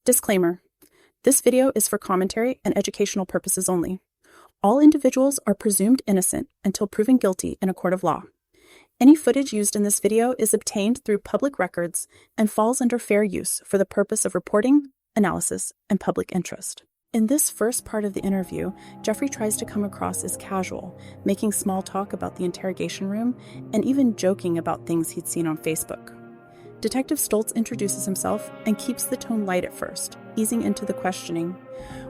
Disclaimer. This video is for commentary and educational purposes only. All individuals are presumed innocent until proven guilty in a court of law. Any footage used in this video is obtained through public records and falls under fair use for the purpose of reporting, analysis, and public interest. In this first part of the interview, Jeffrey tries to come across as casual, making small talk about the interrogation room and even joking about things he'd seen on Facebook. Detective Stoltz introduces himself and keeps the tone light at first, easing into the questioning.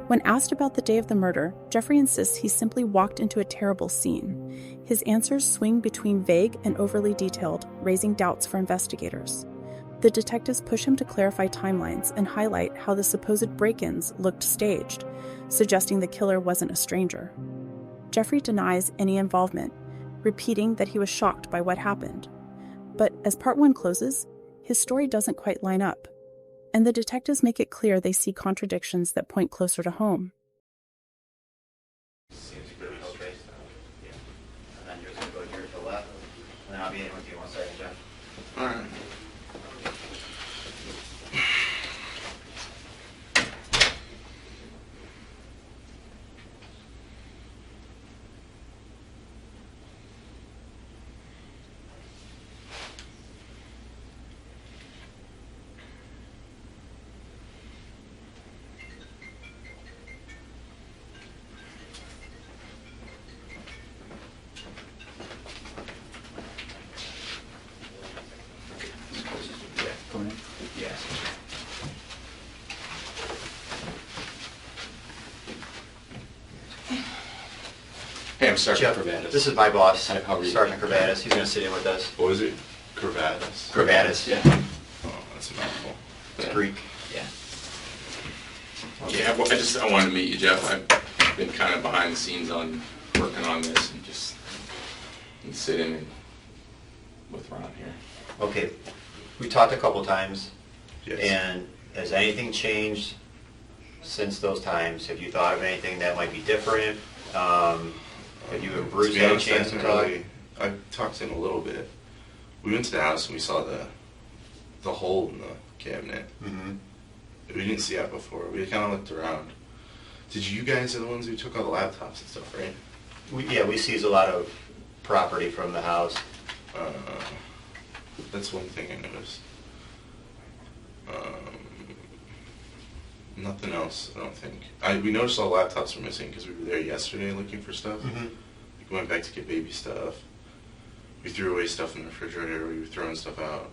When asked about the day of the murder, Jeffrey insists he simply walked into a terrible scene. His answers swing between vague and overly detailed, raising doubts for investigators. The detectives push him to clarify timelines and highlight how the supposed break-ins looked staged, suggesting the killer wasn't a stranger. Jeffrey denies any involvement, repeating that he was shocked by what happened. But as part one closes, his story doesn't quite line up, and the detectives make it clear they see contradictions that point closer to home. Seems pretty okay. Yeah. And then you're going to go here to the left, and then I'll be in with you one second, Jeff. All right. Yes. Hey, I'm Sergeant Jeff, Corvatis. this is my boss, Hi, how are you? Sergeant Corvatis. He's going to sit in with us. What was it? Corvatis? Corvatis, yeah. Oh, that's a mouthful. It's Yeah. Greek. Yeah. Yeah, well, I wanted to meet you, Jeff. I've been kind of behind the scenes on working on this and just sitting and with Ron here. Okay. We talked a couple times. Yes. And has anything changed since those times? Have you thought of anything that might be different? Have you and Bruce To be had a honest, chance to talk? I talked to him a little bit. We went to the house and we saw the hole in the cabinet. Mm-hmm. We didn't see that before. We kind of looked around. Did you guys are the ones who took all the laptops and stuff, right? We seized a lot of property from the house. That's one thing I noticed. Nothing else, I don't think. We noticed all the laptops were missing because we were there yesterday looking for stuff. Mm-hmm. We went back to get baby stuff. We threw away stuff in the refrigerator. We were throwing stuff out.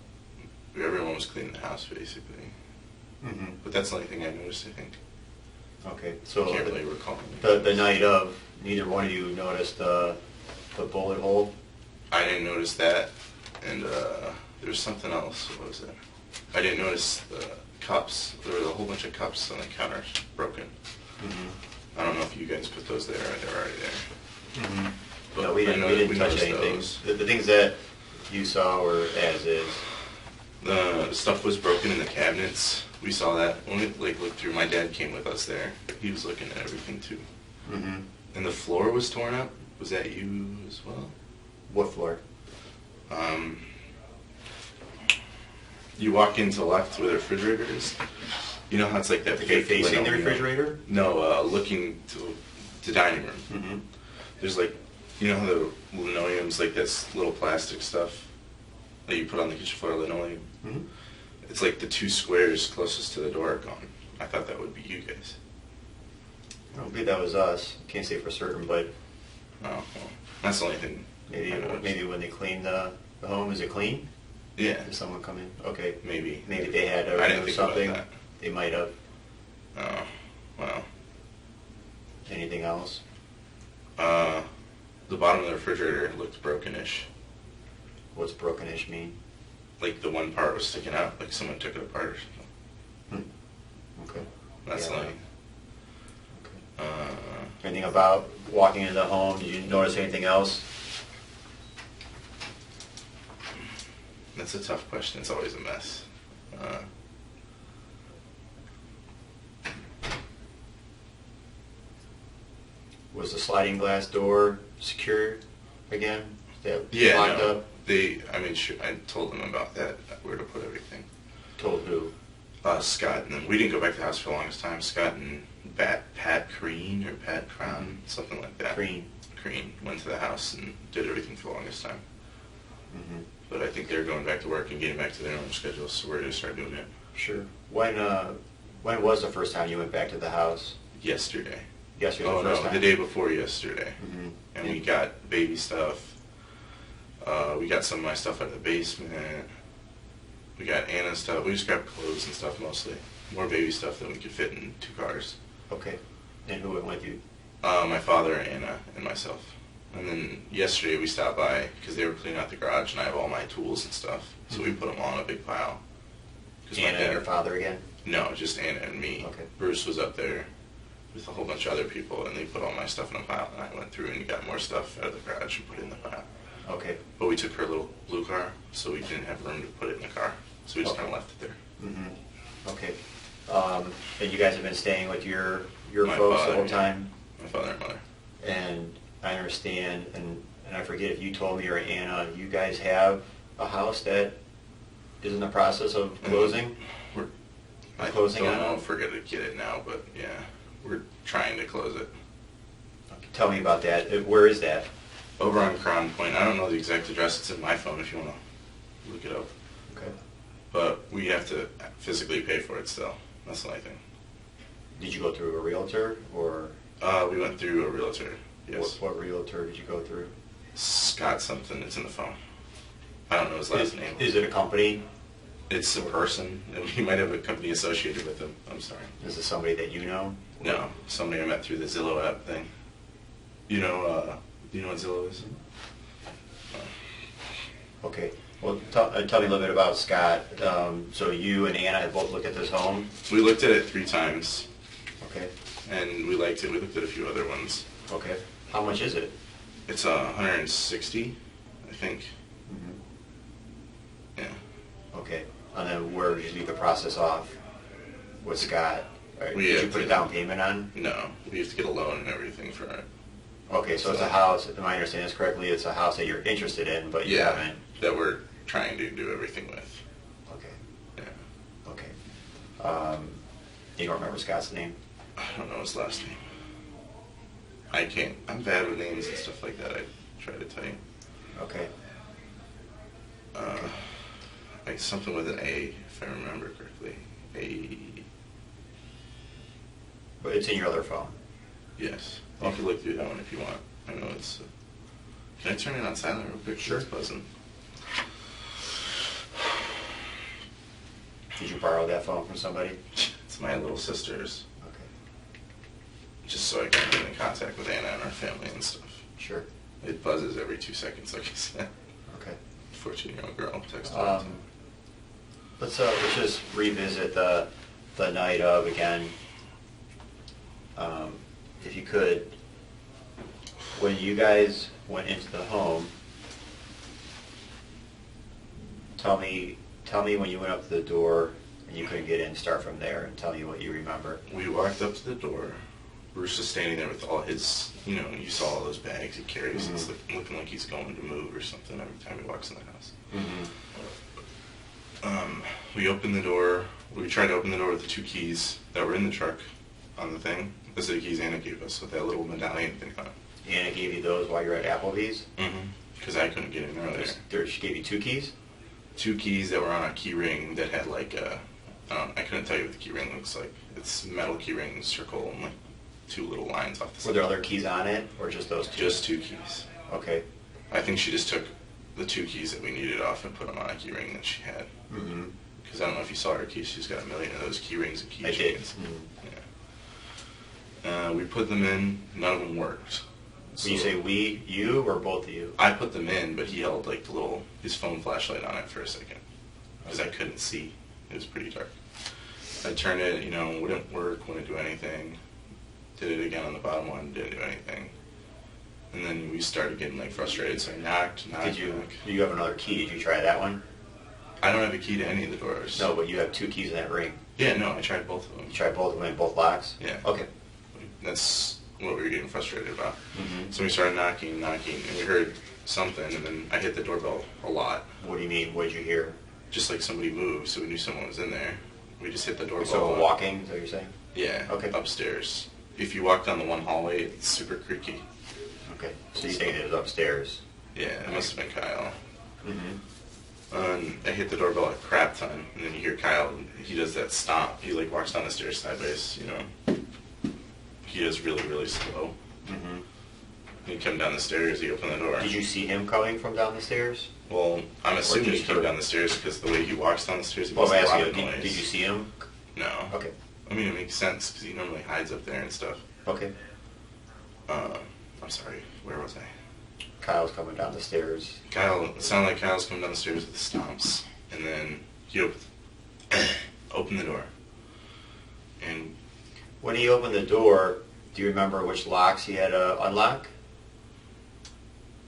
Everyone was cleaning the house, basically. Mm-hmm. But that's the only thing I noticed, I think. Okay, I so can't really recall. the night of, neither one of you noticed the bullet hole? I didn't notice that. And there was something else. What was it? I didn't notice the cups. There was a whole bunch of cups on the counters broken. Mm-hmm. I don't know if you guys put those there or they were already there. Mm-hmm. But No, we didn't touch noticed anything. those. The things that you saw were as is. The stuff was broken in the cabinets. We saw that when we looked through. My dad came with us there. He was looking at everything too. Mm-hmm. And the floor was torn up. Was that you as well? What floor? You walk into the left where the refrigerator is. You know how it's like that fake Facing the linoleum? refrigerator? No, looking to the dining room. Mm-hmm. There's you know how the linoleum's like this little plastic stuff that you put on the kitchen floor, linoleum? Mm-hmm. It's like the two squares closest to the door are gone. I thought that would be you guys. I don't believe that was us. Can't say for certain, but Oh, well, that's the only thing. maybe I noticed. maybe when they cleaned the home, is it clean? Yeah, Did someone come in? Okay. maybe. Maybe they had to I didn't remove think something. about They might have. that. Oh, well. Anything else? The bottom of the refrigerator looked brokenish. What's brokenish mean? Like the one part was sticking out, like someone took it apart or something. Okay. That's Yeah. like. Okay. Anything about walking into the home? Did you notice anything else? That's a tough question. It's always a mess. Was the sliding glass door secured again? That Yeah, locked no. up? I told them about that, where to put everything. Told who? Scott, and then we didn't go back to the house for the longest time. Scott and Pat Crean or Pat Crown, something like that. Crean went to the house and did everything for the longest time. Mm-hmm. But I think they're going back to work and getting back to their own schedules, so we're going to start doing it. Sure. When was the first time you went back to the house? Yesterday. Yesterday. Oh, no, the day before yesterday. Mm-hmm. And we got baby stuff. We got some of my stuff out of the basement. We got Anna's stuff. We just grabbed clothes and stuff mostly. More baby stuff than we could fit in 2 cars. Okay. And who went with you? My father, Anna, and myself. And then yesterday we stopped by because they were cleaning out the garage and I have all my tools and stuff. So we put them all in a big pile. Anna and your father again? No, just Anna and me. Okay. Bruce was up there with a whole bunch of other people and they put all my stuff in a pile and I went through and got more stuff out of the garage and put it in the pile. Okay. But we took her little blue car so we didn't have room to put it in the car. So we just kind of left it there. Mm-hmm. Okay. And you guys have been staying with your My folks the father, whole yeah. time? My father and mother. And I understand, and I forget if you told me or Anna, you guys have a house that is in the process of closing? I Closing don't on know it? if we're going to get it now, but yeah, we're trying to close it. Tell me about that. Where is that? Over on Crown Point. I don't know the exact address. It's in my phone if you want to look it up. Okay. But we have to physically pay for it still. That's the only thing. Did you go through a realtor or? We went through a realtor, yes. What realtor did you go through? Scott something. It's in the phone. I don't know his last name. Is it a company? It's a person, and we might have a company associated with them. I'm sorry. Is it somebody that you know? No, somebody I met through the Zillow app thing. You know, do you know what Zillow is? Okay. Well, tell me a little bit about Scott. So you and Anna have both looked at this home? We looked at it 3 times, Okay. and we liked it. We looked at a few other ones. Okay. How much is it? It's 160, I think. Mm-hmm. Yeah. Okay. And then where did you leave the process off with Scott? Right. We Did you have put a to- down payment on? No, we have to get a loan and everything for it. Okay, so it's a house, if I understand this correctly, it's a house that you're interested in, but you Yeah, haven't. that we're trying to do everything with. Okay. Yeah. Okay. You don't remember Scott's name? I don't know his last name. I can't. I'm bad with names and stuff like that. I try to tell you. Okay. Like something with an A, if I remember correctly. But it's in your other phone. Yes. You can look through that one if you want. I know it's... Can I turn it on silent real quick? Sure. It's buzzing. Did you borrow that phone from somebody? It's my little sister's. Okay. Just so I can get in contact with Anna and our family and stuff. Sure. It buzzes every 2 seconds, like I said. Okay. 14-year-old girl texted me. Let's just revisit the night of again. If you could, when you guys went into the home, tell me when you went up to the door and you couldn't get in. Start from there and tell me what you remember. We walked up to the door. Bruce was standing there with all his, you saw all those bags he carries. Mm-hmm. It's looking like he's going to move or something every time he walks in the house. Mm-hmm. We opened the door. We tried to open the door with the 2 keys that were in the truck on the thing. Those are the keys Anna gave us with that little medallion thing on it. Anna gave you those while you were at Applebee's? Because I couldn't get in earlier. She gave you 2 keys? 2 keys that were on a key ring that had like a, I couldn't tell you what the key ring looks like. It's metal key ring, circle, and like 2 little lines off the side. Were there other keys on it, or just those 2? Just 2 keys. Okay. I think she just took the 2 keys that we needed off and put them on a key ring that she had. Mm-hmm. Because I don't know if you saw her keys, she's got a million of those key rings and key I did. chains. Yeah. We put them in, none of them worked. When you say we, you, or both of you? I put them in, but he held like his phone flashlight on it for a second. Because I couldn't see. It was pretty dark. I turned it, wouldn't work, wouldn't do anything. Did it again on the bottom one, didn't do anything. And then we started getting like frustrated, so I knocked. You have another key. Did you try that one? I don't have a key to any of the doors. No, but you have 2 keys in that ring. Yeah, no, I tried both of them. You tried both of them in both locks? Yeah. Okay. That's what we were getting frustrated about. Mm-hmm. So we started knocking, and we heard something, and then I hit the doorbell a lot. What do you mean? What did you hear? Just like somebody moved, so we knew someone was in there. We just hit the doorbell. So walking, is that what you're saying? Yeah. Okay. Upstairs. If you walk down the one hallway, it's super creaky. Okay. So you think it was upstairs? Yeah, it must have been Kyle. Mm-hmm. I hit the doorbell at crap time, and then you hear Kyle. He does that stomp. He like walks down the stairs sideways. You know. He is really, really slow. Mm-hmm. He come down the stairs. He opened the door. Did you see him coming from down the stairs? Well, I'm assuming he just came heard? down the stairs because the way he walks down the stairs, he Well, makes I'm a lot asking of you, noise. did you see him? No. Okay. I mean, it makes sense because he normally hides up there and stuff. Okay. I'm sorry. Where was I? Kyle's coming down the stairs. It sounded like Kyle's coming down the stairs with the stomps, and then he opened the door. And When he opened the door, do you remember which locks he had to unlock?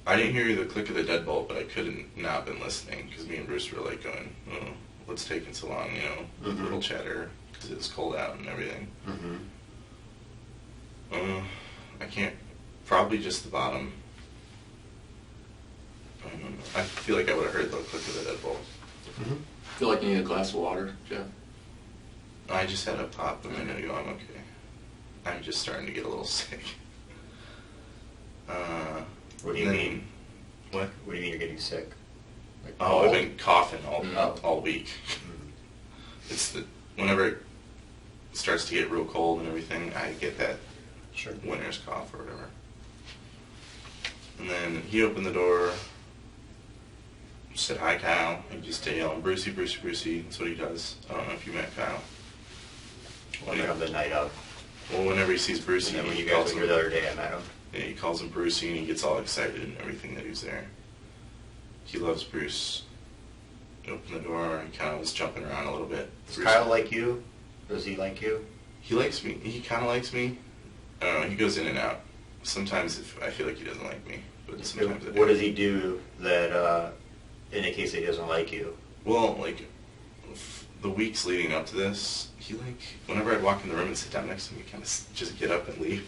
I didn't hear the click of the deadbolt, but I couldn't not been listening because me and Bruce were like going, "Oh, what's taking so long?" You know, Mhm. little chatter because it was cold out and everything. Mm-hmm. I can't. Probably just the bottom. I feel like I would have heard the click of the deadbolt. Mm-hmm. Feel like you need a glass of water, Jeff? I just had a pop a minute ago. I'm okay. I'm just starting to get a little sick. What do you then- mean? What? What do you mean you're getting sick? Like Oh, I've cold? been coughing Oh. all week. It's whenever it starts to get real cold and everything, I get that Sure. winter's cough or whatever. And then he opened the door, said, "Hi, Kyle." He just yelling, "Brucey, Brucey, Brucey." That's what he does. I don't know if you met Kyle. Like on the night of. Well, whenever he sees Brucey, And then when he you guys calls were here him, the other day, I met him. yeah, he calls him Brucey, and he gets all excited and everything that he's there. He loves Bruce. He opened the door, and kind of was jumping around a little bit. Does Bruce- Kyle like you? Does he like you? He likes me. He kind of likes me. I don't know. He goes in and out. Sometimes I feel like he doesn't like me, but sometimes I do. What does he do that indicates that he doesn't like you? Well, like the weeks leading up to this, he whenever I'd walk in the room and sit down next to him, he'd kind of just get up and leave.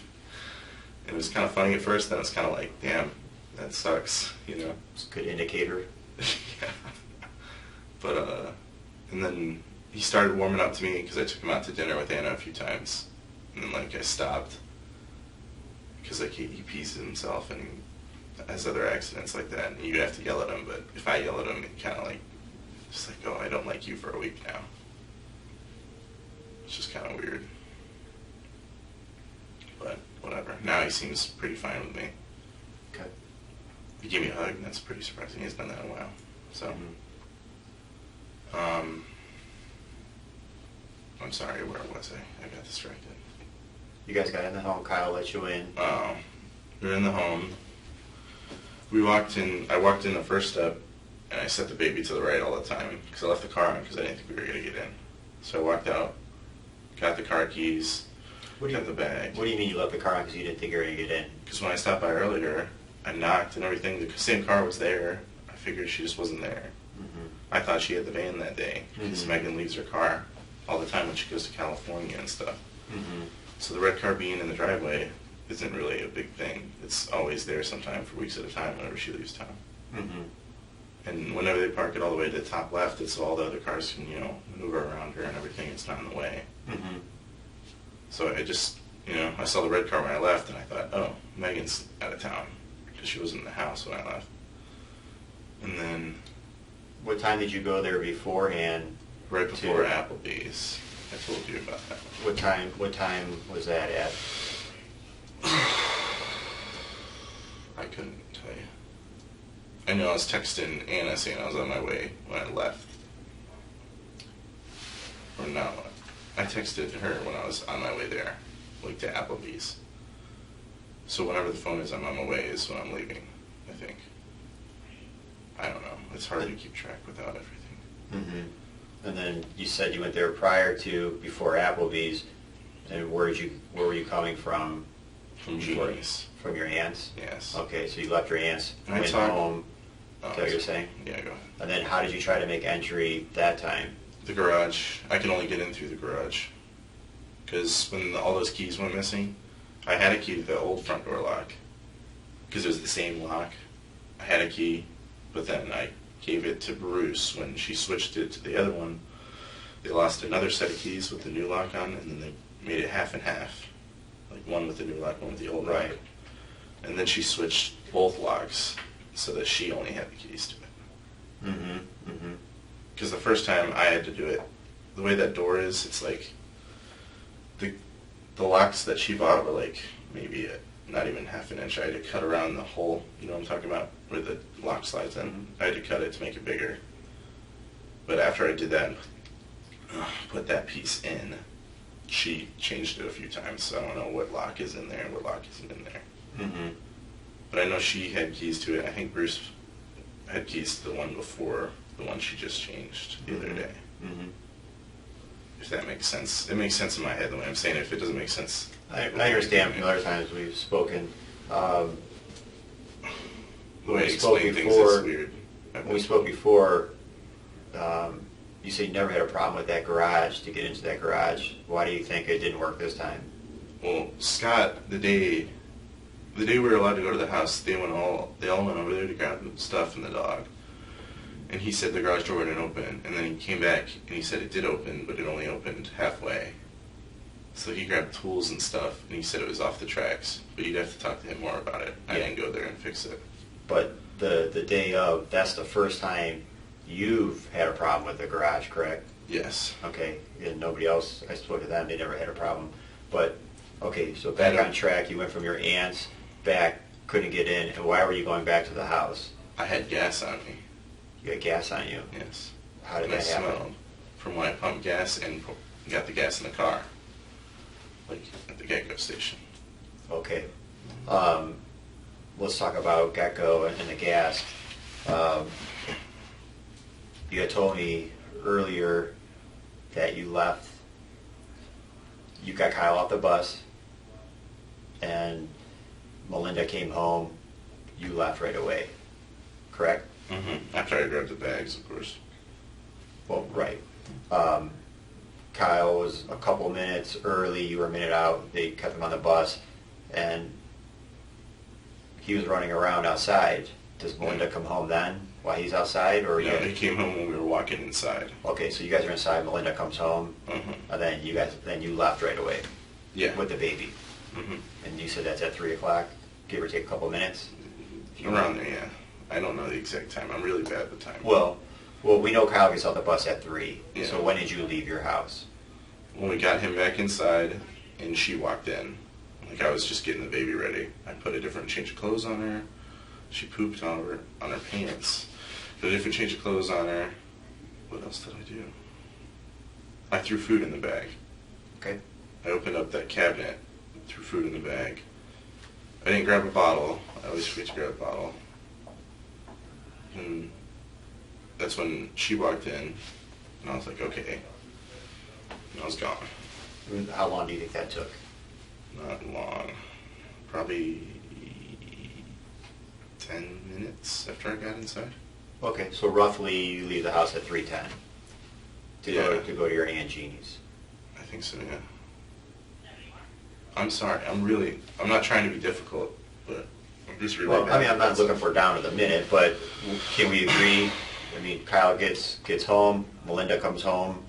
And it was kind of funny at first. Then it's kind of like, damn, that sucks, you know. It's a good indicator. Yeah. But and then he started warming up to me because I took him out to dinner with Anna a few times, and then like I stopped because like he pees himself and he has other accidents like that, and you have to yell at him. But if I yell at him, he kind of like just like, "Oh, I don't like you for a week now." It's just kind of weird, but whatever. Now he seems pretty fine with me. Okay. He gave me a hug, and that's pretty surprising. He's done that in a while. So, I'm sorry, where was I? I got distracted. You guys got in the home. Kyle let you in. We were in the home. We walked in. I walked in the first step, and I set the baby to the right all the time because I left the car on because I didn't think we were going to get in. So I walked out, got the car keys, got the bag. What do you mean you left the car on because you didn't think you were going to get in? Because when I stopped by earlier, I knocked and everything. The same car was there. I figured she just wasn't there. Mm-hmm. I thought she had the van that day because Mhm. Megan leaves her car all the time when she goes to California and stuff. Mm-hmm. So the red car being in the driveway isn't really a big thing. It's always there sometime for weeks at a time whenever she leaves town. Mm-hmm. And whenever they park it all the way to the top left, it's all the other cars can, you know, maneuver around her and everything. It's not in the way. Mm-hmm. So I just, you know, I saw the red car when I left, and I thought, oh, Megan's out of town because she wasn't in the house when I left. And then What time did you go there beforehand? right before Applebee's, I told you about that. What time was that at? I couldn't tell you. I know I was texting Anna saying I was on my way when I left. Or no, I texted her when I was on my way there, like to Applebee's. So whenever the phone is I'm on my way is when I'm leaving, I think. I don't know. It's hard to keep track without everything. Mm-hmm. And then you said you went there before Applebee's, and where were you coming from? From Before- Jeannie's. From your aunt's? Yes. Okay, so you left your aunt's, And I went talked- home. Is that what you're saying? Yeah, go ahead. And then how did you try to make entry that time? The garage. I can only get in through the garage. Because when all those keys went missing, I had a key to the old front door lock. Because it was the same lock. I had a key, but then I gave it to Bruce when she switched it to the other one. they lost another set of keys with the new lock on, and then they made it half and half. Like one with the new lock, one with the old lock. Right. And then she switched both locks so that she only had the keys to it. Mm-hmm. Mm-hmm. Because the first time I had to do it, the way that door is, it's like the locks that she bought were like maybe not even half an inch. I had to cut around the hole, you know what I'm talking about, where the lock slides in. Mm-hmm. I had to cut it to make it bigger. But after I did that and put that piece in, she changed it a few times, so I don't know what lock is in there and what lock isn't in there. Mm-hmm. But I know she had keys to it. I think Bruce had keys to the one before the one she just changed the other day. Mm-hmm. If that makes sense. It makes sense in my head the way I'm saying it. If it doesn't make sense... I understand from other times we've spoken. The way I we spoke explain things before- is weird. When we spoke before, you said you never had a problem with that garage, to get into that garage. Why do you think it didn't work this time? Well, Scott, the day we were allowed to go to the house, they all went over there to grab stuff and the dog. And he said the garage door wouldn't open. And then he came back and he said it did open, but it only opened halfway. So he grabbed tools and stuff, and he said it was off the tracks. But you'd have to talk to him more about it. I didn't go there and fix it. But the day of, that's the first time you've had a problem with the garage, correct? Yes. Okay, and nobody else, I spoke to them, they never had a problem. But, okay, so back on track, you went from your aunt's back, couldn't get in, and why were you going back to the house? I had gas on me. You had gas on you. Yes. How did And that I happen? smelled from when I pumped gas and got the gas in the car. Like at the Geico station. Okay. Let's talk about Gecko and the gas. You had told me earlier that you left, you got Kyle off the bus, and Melinda came home, you left right away, correct? Mm-hmm. After I grabbed the bags, of course. Well, right. Kyle was a couple minutes early, you were a minute out, they kept him on the bus, and he was running around outside. Does Melinda come home then while he's outside? Or No, he came home when we were walking inside. Okay, so you guys are inside, Melinda comes home, Mm-hmm. and then you left right away Yeah. with the baby. Mm-hmm. And you said that's at 3 o'clock, give or take a couple minutes? Around there, yeah. I don't know the exact time. I'm really bad with time. Well, we know Kyle gets off the bus at 3. Yeah. So when did you leave your house? When we got him back inside and she walked in, like I was just getting the baby ready. I put a different change of clothes on her. She pooped on her pants. Put a different change of clothes on her. What else did I do? I threw food in the bag. Okay. I opened up that cabinet, threw food in the bag. I didn't grab a bottle. I always forget to grab a bottle. And that's when she walked in, and I was like, okay. And I was gone. How long do you think that took? Not long. Probably 10 minutes after I got inside. Okay, so roughly you leave the house at 3:10 Yeah. to go to your Aunt Jeannie's. I think so, yeah. I'm sorry. I'm not trying to be difficult, but I'm just really Well, bad I mean, I'm at not that looking stuff. for down to the minute, but can we agree? I mean, Kyle gets home, Melinda comes home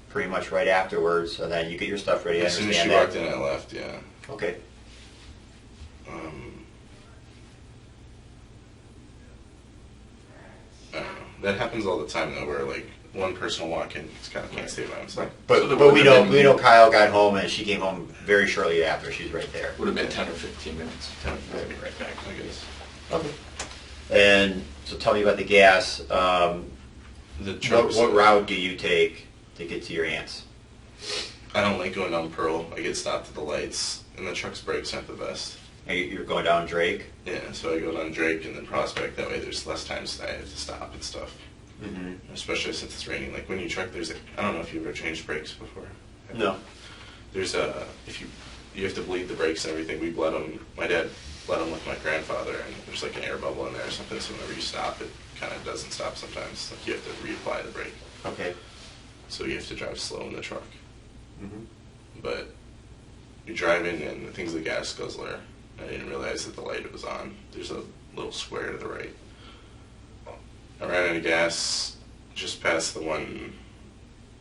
pretty much right afterwards, and then you get your stuff ready. I As soon as she understand walked in, I left, yeah. Okay. I don't know. That happens all the time, though, where, like, one person will walk in, it's kind of can't stay by himself. But, So there but we would've know been- Kyle got home and she came home very shortly after. She's right there. Would have been 10 or 15 minutes. I'll be right back, I guess. Okay. And so tell me about the gas. The truck. What route do you take to get to your aunt's? I don't like going down Pearl. I get stopped at the lights, and the truck's brakes aren't the best. You're going down Drake? Yeah, so I go down Drake and then Prospect. That way there's less times that I have to stop and stuff. Mm-hmm. Especially since it's raining. Like when you truck, I don't know if you've ever changed brakes before. No. There's if you have to bleed the brakes and everything. We bled them. My dad bled them with my grandfather, and there's like an air bubble in there or something. So whenever you stop, it kind of doesn't stop sometimes. Like you have to reapply the brake. Okay. So you have to drive slow in the truck. Mm-hmm. But you're driving and the thing's the gas guzzler. I didn't realize that the light was on. There's a little square to the right. I ran out of gas just past the one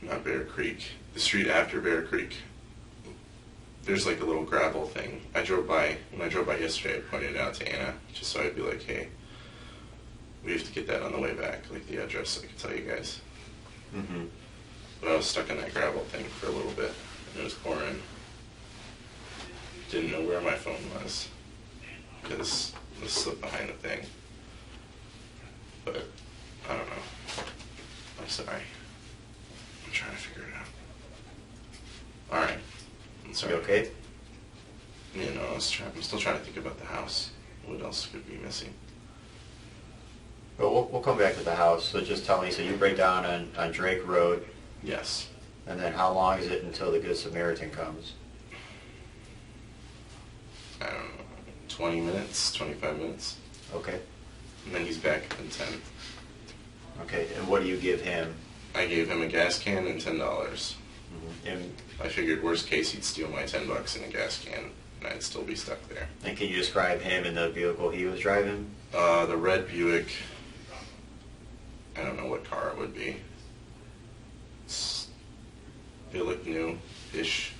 not Bear Creek, the street after Bear Creek. There's like a little gravel thing. When I drove by yesterday, I pointed it out to Anna, just so I'd be like, hey, we have to get that on the way back, like the address, so I can tell you guys. Mm-hmm. But I was stuck in that gravel thing for a little bit, and it was pouring. Didn't know where my phone was, because it was slipped behind the thing. But, I don't know. I'm sorry. I'm trying to figure it out. Alright. I'm sorry. You okay? You know, I'm still trying to think about the house. What else could be missing? Well, we'll come back to the house. So just tell me, so you break down on Drake Road, Yes. and then how long is it until the Good Samaritan comes? I don't know, 20 minutes, 25 minutes. Okay. And then he's back in 10. Okay, and what do you give him? I gave him a gas can and $10. And, I figured worst case he'd steal my $10 in a gas can, and I'd still be stuck there. and can you describe him and the vehicle he was driving? The red Buick, I don't know what car it would be. It looked new-ish.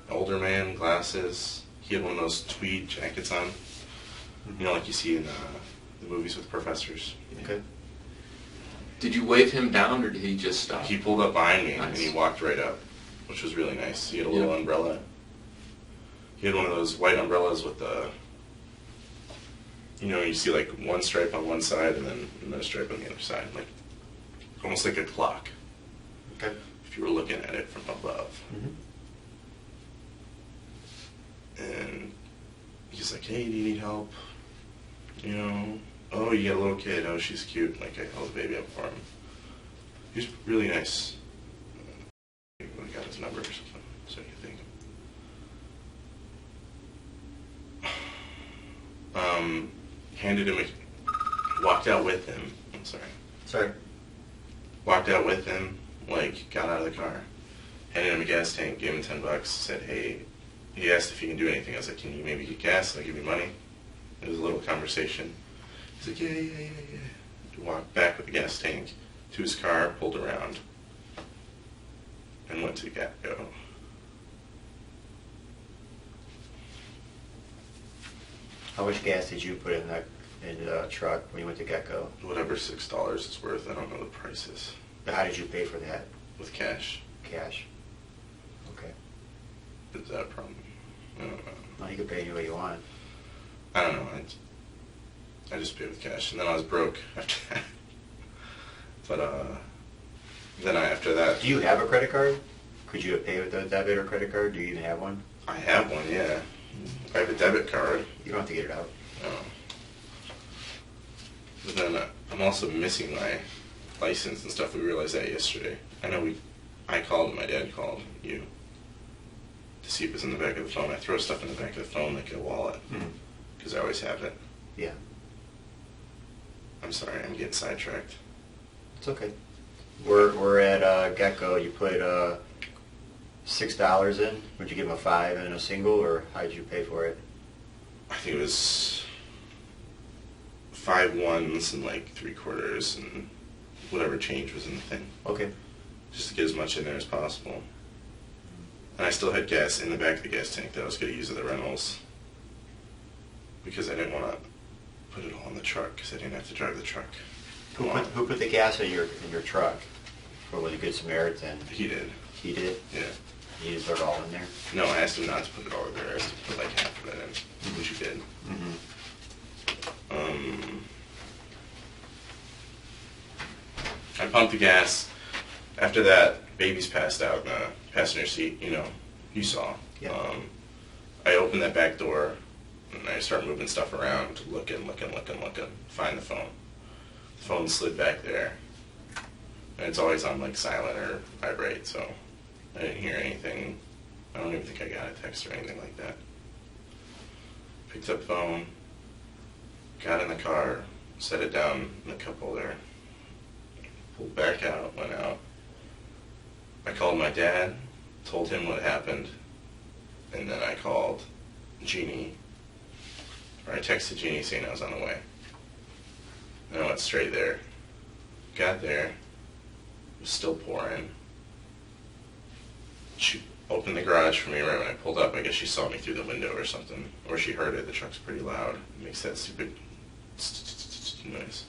Older man, glasses. He had one of those tweed jackets on. You know, like you see in the movies with professors. Okay. Did you wave him down, or did he just stop? He pulled up behind me, and Nice. he walked right up, which was really nice. He had a little umbrella. He had one of those white umbrellas with the, you know, you see like one stripe on one side and then another stripe on the other side, like almost like a clock, Okay. if you were looking at it from above. Mm-hmm. And he's like, hey, do you need help? You know, oh, you got a little kid. Oh, she's cute. Like, I held the baby up for him. He was really nice. I got his number or something, so you think. Handed him walked out with him. I'm sorry. Sorry. Walked out with him, like, got out of the car. Handed him a gas tank, gave him $10, said, hey, he asked if he can do anything. I was like, can you maybe get gas? I'll give you money. It was a little conversation. He's like, yeah. He walked back with the gas tank to his car, pulled around, and went to Gatco. How much gas did you put in the truck when you went to Gecko? Whatever $6 is worth, I don't know the prices. How did you pay for that? With cash. Cash. Okay. Is that a problem? I don't know. Well, you can pay any way you want. I don't know. I just paid with cash, and then I was broke after that. But then after that, Do you have a credit card? Could you have paid with a debit or credit card? Do you even have one? I have one. Yeah, I have a debit card. You don't have to get it out. But then I'm also missing my license and stuff. We realized that yesterday. I called and my dad called you to see if it's in the back of the phone. I throw stuff in the back of the phone like a wallet because I always have it. Yeah. I'm sorry, I'm getting sidetracked. It's okay. We're at Gecko. You put $6 in. Would you give him a 5 and a single, or how did you pay for it? I think it was 5 ones and like 3/4 and whatever change was in the thing. Okay. Just to get as much in there as possible. And I still had gas in the back of the gas tank that I was going to use at the rentals. Because I didn't want to put it all in the truck because I didn't have to drive the truck. Who put the gas in your truck? For the Good Samaritan? He did. He did? Yeah. You just put it all in there? No, I asked him not to put it all in there. I asked him to put like half of it in, which he did. I pumped the gas. After that, baby's passed out in the passenger seat. You know, you saw. Yeah. I opened that back door and I start moving stuff around, looking, find the phone. The phone slid back there. And it's always on like silent or vibrate, so I didn't hear anything. I don't even think I got a text or anything like that. Picked up phone, got in the car, set it down in the cup holder, pulled back out, went out. I called my dad, told him what happened, and then I called Jeannie, or I texted Jeannie saying I was on the way. And I went straight there. Got there, It was still pouring. She opened the garage for me right when I pulled up. I guess she saw me through the window or something. Or she heard it. The truck's pretty loud. It makes that stupid noise.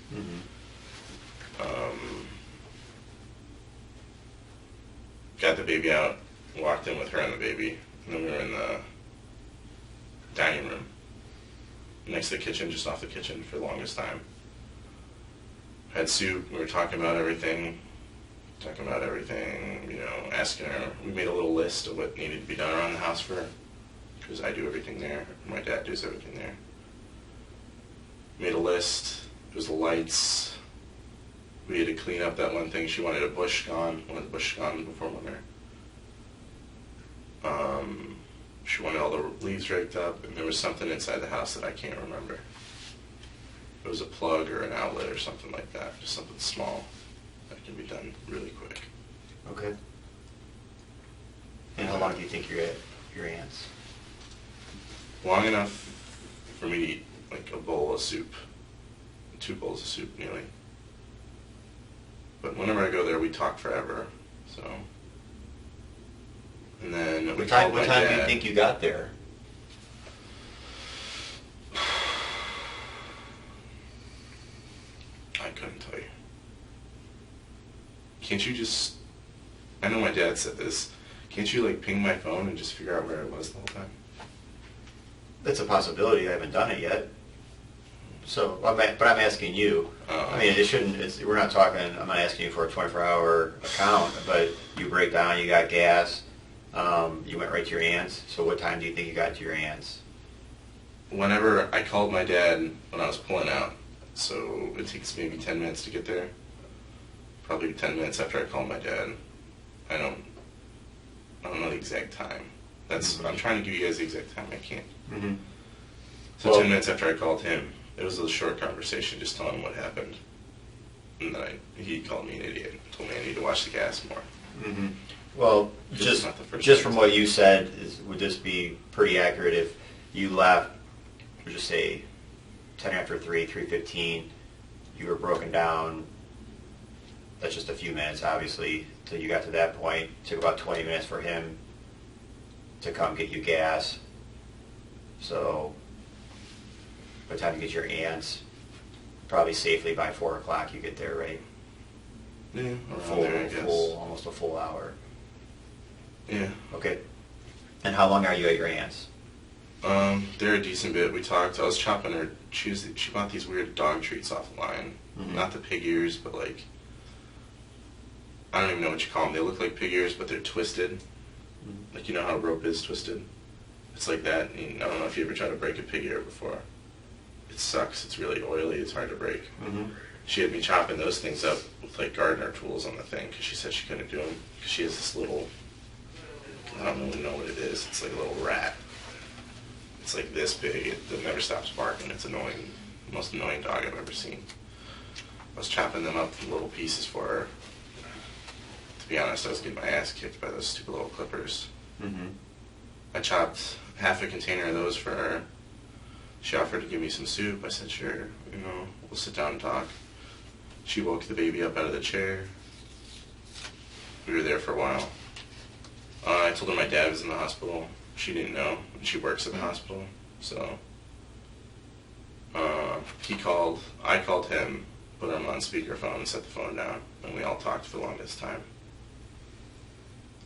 Got the baby out, walked in with her and the baby, and then we were in the dining room, next to the kitchen, just off the kitchen for the longest time. Had soup, we were talking about everything, you know, asking her. We made a little list of what needed to be done around the house for her, because I do everything there, my dad does everything there. Made a list, it was the lights. We had to clean up that one thing. She wanted a bush gone, one of the bushes gone before winter. She wanted all the leaves raked up, and there was something inside the house that I can't remember. It was a plug or an outlet or something like that, just something small that can be done really quick. Okay. And how long do you think you're at your aunt's? Long enough for me to eat like a bowl of soup, 2 bowls of soup nearly. But whenever I go there, we talk forever, so. And then we called my dad. What time do you think you got there? I couldn't tell you. Can't you just, I know my dad said this, can't you like ping my phone and just figure out where I was the whole time? That's a possibility. I haven't done it yet. So, but I'm asking you. I mean, it shouldn't. We're not talking. I'm not asking you for a 24-hour account. But you break down. You got gas. You went right to your aunt's. So, what time do you think you got to your aunt's? Whenever I called my dad when I was pulling out, so it takes maybe 10 minutes to get there. Probably 10 minutes after I called my dad. I don't know the exact time. I'm trying to give you guys the exact time. I can't. Mm-hmm. So well, 10 minutes after I called him, it was a short conversation, just telling him what happened. And then he called me an idiot and told me I need to watch the gas more. Mm-hmm. Well, just from what you said, would this be pretty accurate if you left, we'll just say 10 after 3, 3:15, you were broken down, that's just a few minutes, obviously, till you got to that point. It took about 20 minutes for him to come get you gas. So, by the time you get your aunt's, probably safely by 4 o'clock you get there, right? Yeah, around there, I guess. Almost a full hour. Yeah. Okay. And how long are you at your aunt's? They're a decent bit. We talked. I was chopping her. She bought these weird dog treats off the line. Mm-hmm. Not the pig ears, but like, I don't even know what you call them. They look like pig ears, but they're twisted. Mm-hmm. Like, you know how a rope is twisted? It's like that. And I don't know if you ever tried to break a pig ear before. It sucks. It's really oily. It's hard to break. Mm-hmm. She had me chopping those things up with like gardener tools on the thing because she said she couldn't do them because she has this little, I don't even know what it is. It's like a little rat. It's like this big. It never stops barking. It's annoying. The most annoying dog I've ever seen. I was chopping them up in little pieces for her. To be honest, I was getting my ass kicked by those stupid little clippers. Mm-hmm. I chopped half a container of those for her. She offered to give me some soup. I said, sure, we'll sit down and talk. She woke the baby up out of the chair. We were there for a while. I told her my dad was in the hospital. She didn't know. She works at the hospital. So he called. I called him, put him on speakerphone and set the phone down. And we all talked for the longest time.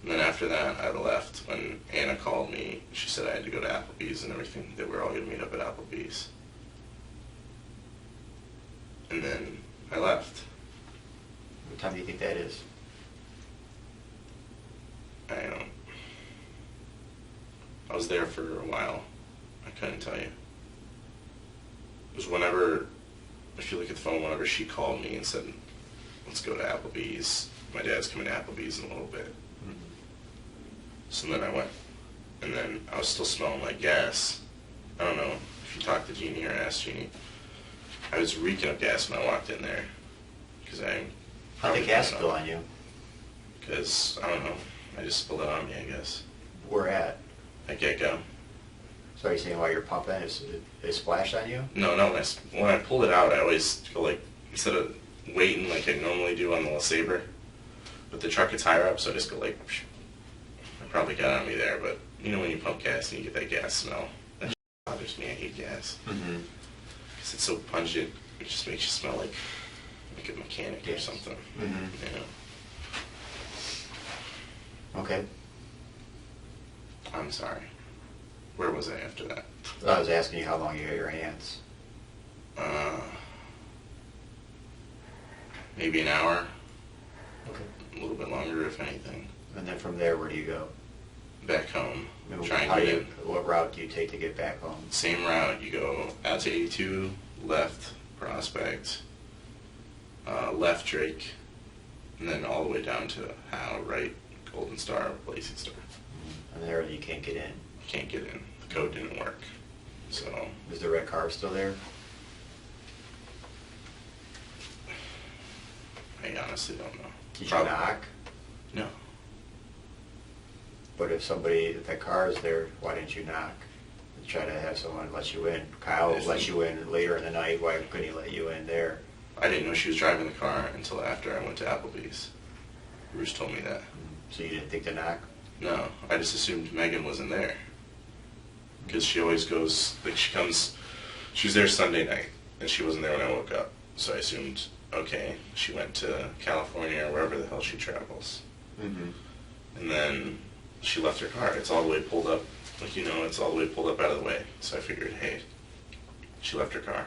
And then after that, I left. When Anna called me, she said I had to go to Applebee's and everything, that we're all going to meet up at Applebee's. And then I left. What time do you think that is? I was there for a while. I couldn't tell you. It was whenever, if you look at the phone, whenever she called me and said, let's go to Applebee's. My dad's coming to Applebee's in a little bit. Mm-hmm. So then I went. And then I was still smelling like gas. I don't know if you talked to Jeannie or asked Jeannie. I was reeking of gas when I walked in there. How'd the gas spill on you? Because, I don't know, I just spilled it on me, I guess. Where at? At get-go. So are you saying while you're pumping, it splashed on you? No, when I pulled it out, I always go like, instead of waiting like I normally do on the LeSabre, But the truck gets higher up, so I just go like, I probably got on me there, but you know when you pump gas and you get that gas smell? That bothers me. I hate gas. Because it's so pungent, it just makes you smell like a mechanic or something. Okay. I'm sorry. Where was I after that? I was asking you how long you had your hands. Maybe an hour. Okay. A little bit longer, if anything. And then from there, where do you go? Back home. What route do you take to get back home? Same route. You go out to 82, left Prospect, left Drake, and then all the way down to Howe, right Golden Star, Blazing Star. And there you can't get in. Can't get in. The code didn't work. So. Is the red car still there? I honestly don't know. Did you knock? No. But if that car is there, why didn't you knock? Try to have someone let you in. Kyle let you in later in the night. Why couldn't he let you in there? I didn't know she was driving the car until after I went to Applebee's. Bruce told me that. So you didn't think to knock? No, I just assumed Megan wasn't there. Because she always goes, like she was there Sunday night, and she wasn't there when I woke up. So I assumed, okay, she went to California or wherever the hell she travels. And then she left her car. It's all the way pulled up, like it's all the way pulled up out of the way. So I figured, hey, she left her car.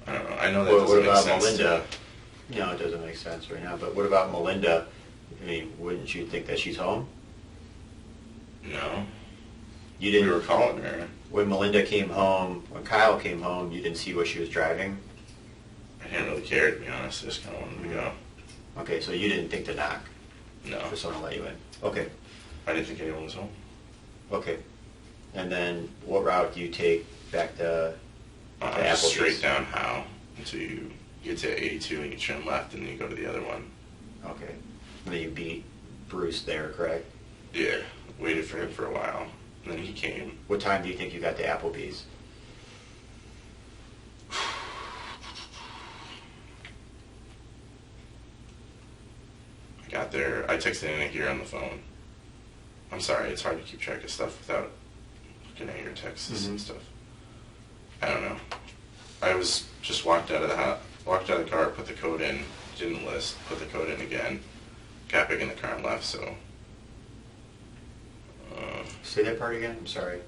I don't know. I know that doesn't make sense. What about Melinda? No, it doesn't make sense right now. But what about Melinda? I mean, wouldn't you think that she's home? No. You didn't. We were calling her. When Melinda came home, when Kyle came home, you didn't see what she was driving? I didn't really care, to be honest. I just kind of wanted to go. Okay, so you didn't think to knock? No. For someone to let you in? Okay. I didn't think anyone was home. Okay. And then what route do you take back to Applebee's? Straight down Howe until you get to 82 and you turn left and then you go to the other one. Okay. And then you beat Bruce there, correct? Yeah. Waited for him for a while. And then he came. What time do you think you got to Applebee's? I got there. I texted in here on the phone. I'm sorry, it's hard to keep track of stuff without looking at your texts and stuff. I don't know. I was just walked out of the car, put the code in, didn't list, put the code in again, got back in the car and left, so. Say that part again? I'm sorry.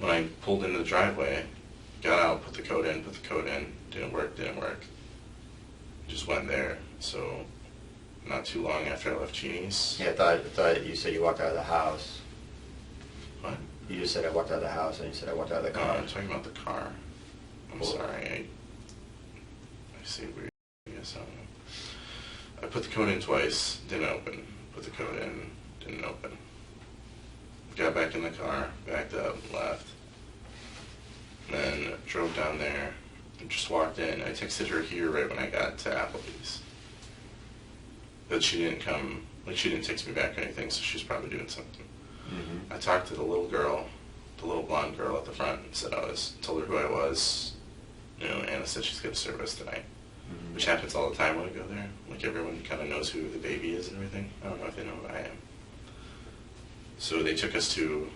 When I pulled into the driveway, got out, put the code in, didn't work. Just went there, so not too long after I left Jeannie's. Yeah, I thought you said you walked out of the house. What? You just said I walked out of the house, and you said I walked out of the car. I'm talking about the car. I'm sorry, I say weird, I guess, I don't know. I put the code in twice, didn't open. Put the code in, didn't open. Got back in the car, backed up, left. Then drove down there, and just walked in. I texted her here right when I got to Applebee's. But she didn't come, she didn't text me back or anything, so she was probably doing something. I talked to the little girl, the little blonde girl at the front, and told her who I was. Anna said she's going to serve us tonight, which happens all the time when I go there. Like, everyone kind of knows who the baby is and everything. I don't know if they know who I am. So they took us to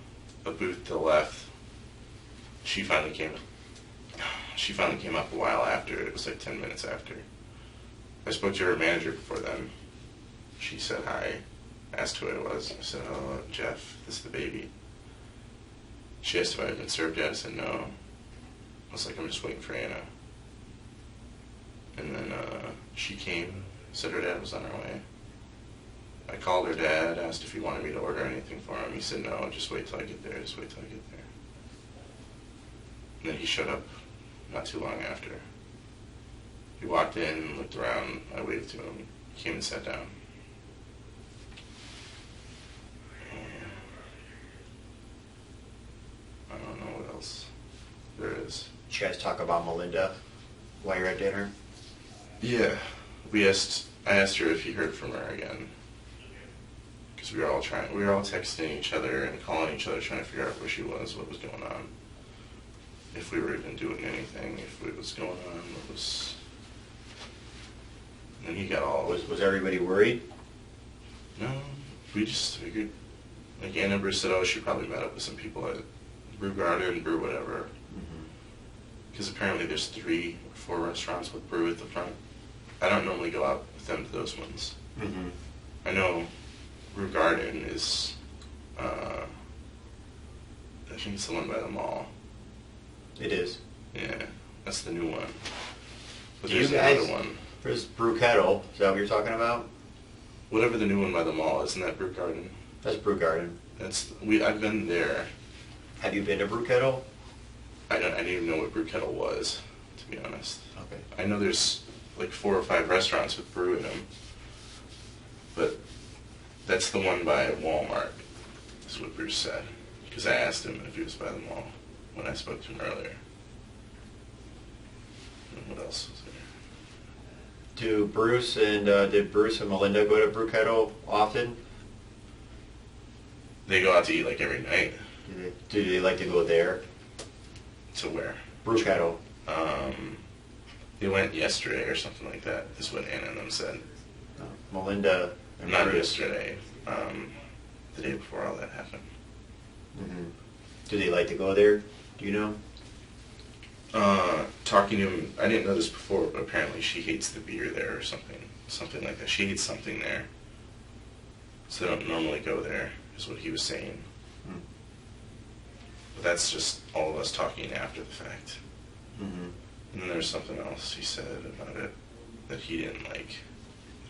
a booth to the left. She finally came up a while after. It was like 10 minutes after. I spoke to her manager before then. She said hi, asked who I was. I said, oh, Jeff, this is the baby. She asked if I had been served yet. I said no. I was like, I'm just waiting for Anna. And then she came, said her dad was on her way. I called her dad, asked if he wanted me to order anything for him. He said no, just wait till I get there, And then he showed up not too long after. He walked in, looked around, I waved to him, he came and sat down. I don't know what else there is. Did you guys talk about Melinda while you're at dinner? Yeah. I asked her if he heard from her again. Because we were all texting each other and calling each other, trying to figure out where she was, what was going on. If we were even doing anything, if it was going on, what was... And he got all... Was everybody worried? No, we just figured... Like, Ann Ember said, oh, she probably met up with some people at Brew Garden, Brew whatever. Because apparently there's 3 or 4 restaurants with Brew at the front. I don't normally go out with them to those ones. I know Brew Garden is... I think it's the one by the mall. It is. Yeah, that's the new one. But Do there's you guys... another one. There's Brew Kettle. Is that what you're talking about? Whatever the new one by the mall, isn't that Brew Garden? That's Brew Garden. I've been there. Have you been to Brew Kettle? I didn't even know what Brew Kettle was, to be honest. Okay. I know there's like 4 or 5 restaurants with brew in them, but that's the one by Walmart, is what Bruce said. Because I asked him if he was by the mall when I spoke to him earlier. And what else was there? Did Bruce and Melinda go to Brew Kettle often? They go out to eat like every night. Do they like to go there? To where? Brew Kettle. They went yesterday or something like that, is what Anna and them said. Melinda and Not Bruce. yesterday. The day before all that happened. Do they like to go there? Do you know? Talking to him, I didn't know this before, but apparently she hates the beer there or something like that. She hates something there. So they don't normally go there, is what he was saying. But that's just all of us talking after the fact. And then there's something else he said about it that he didn't like.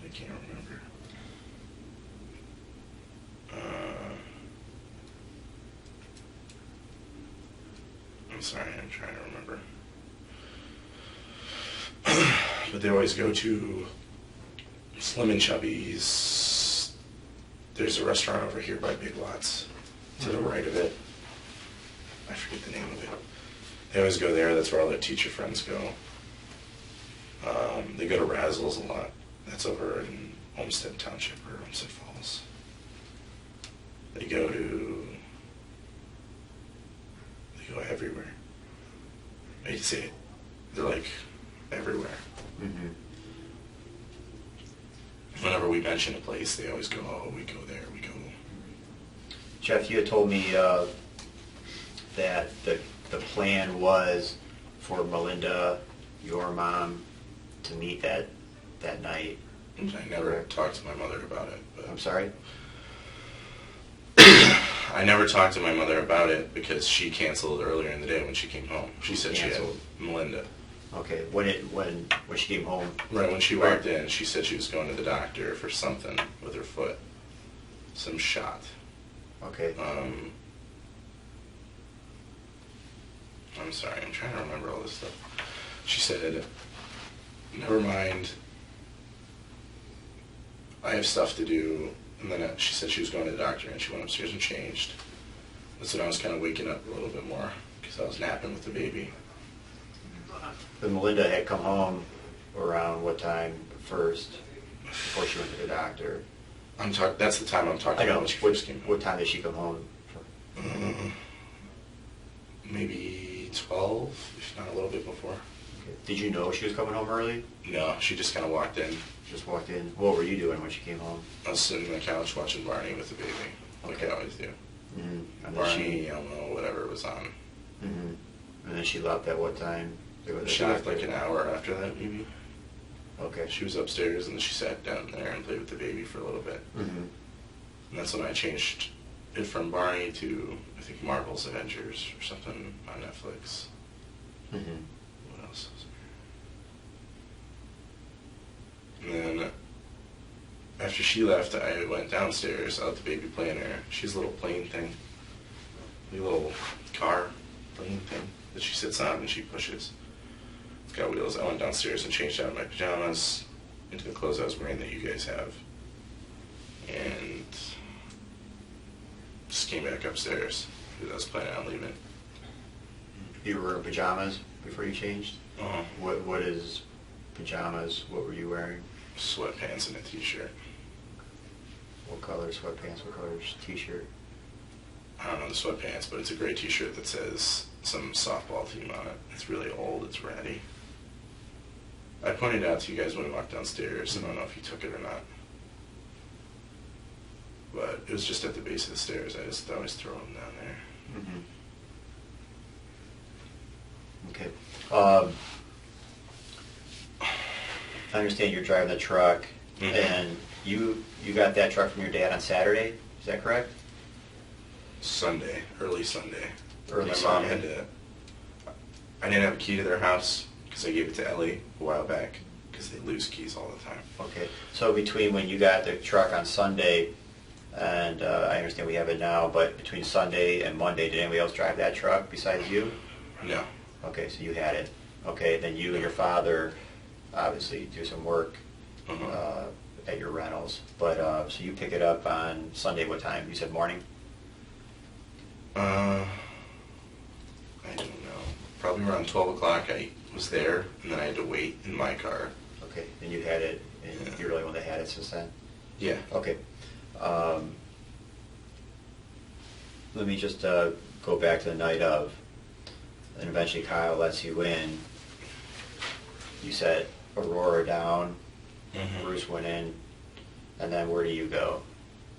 I can't remember. I'm sorry, I'm trying to remember. But they always go to Slim and Chubby's. There's a restaurant over here by Big Lots, to the right of it. I forget the name of it. They always go there. That's where all their teacher friends go. They go to Razzles a lot. That's over in Olmsted Township or Olmsted Falls. They go everywhere. I hate to say it. They're like everywhere. Whenever we mention a place, they always go, oh, we go there, we go. Jeff, you had told me that the plan was for Melinda, your mom, to meet that night. I never talked to my mother about it. But I'm sorry? I never talked to my mother about it because she canceled earlier in the day when she came home. She said Canceled? she had Melinda. Okay, when she came home. Right, when she walked in, she said she was going to the doctor for something with her foot. Some shot. Okay. I'm sorry, I'm trying to remember all this stuff. She said, never mind, I have stuff to do. And then she said she was going to the doctor, and she went upstairs and changed. That's when I was kind of waking up a little bit more, because I was napping with the baby. But Melinda had come home around what time first, before she went to the doctor? That's the time I'm talking I know. about when she first came home. What time did she come home? Maybe 12, if not a little bit before. Okay. Did you know she was coming home early? No, she just kind of walked in. Just walked in. What were you doing when she came home? I was sitting on the couch watching Barney with the baby, like I always do. And Barney, Elmo, whatever was on. And then she left at what time? She left like an hour after that, maybe. Okay. She was upstairs, and then she sat down there and played with the baby for a little bit. And that's when I changed it from Barney to, I think, Marvel's Avengers or something on Netflix. What else was there? And then after she left, I went downstairs. I let the baby play in her. She has a little plane thing, a little car plane thing that she sits on and she pushes. It's got wheels. I went downstairs and changed out of my pajamas into the clothes I was wearing that you guys have, and just came back upstairs because I was planning on leaving. You were in pajamas before you changed? What is pajamas? What were you wearing? Sweatpants and a t-shirt. What color sweatpants? What color t-shirt? I don't know the sweatpants, but it's a gray t-shirt that says some softball team on it. It's really old. It's ratty. I pointed it out to you guys when we walked downstairs. I don't know if you took it or not. But it was just at the base of the stairs. I just always throw them down there. Okay. I understand you're driving the truck, and you got that truck from your dad on Saturday. Is that correct? Sunday, early Sunday. Early My Sunday. mom had to. I didn't have a key to their house because I gave it to Ellie a while back because they lose keys all the time. Okay. So between when you got the truck on Sunday, and I understand we have it now, but between Sunday and Monday, did anybody else drive that truck besides you? No. Okay, so you had it. Okay, then you and your father obviously do some work at your rentals. But so you pick it up on Sunday. What time? You said morning. I don't know. Probably around 12 o'clock I was there, and then I had to wait in my car. Okay, and you had it, and you're the only one that had it since then? Yeah. Okay. Let me just go back to the night of, and eventually Kyle lets you in. You set Aurora down, Bruce went in, and then where do you go?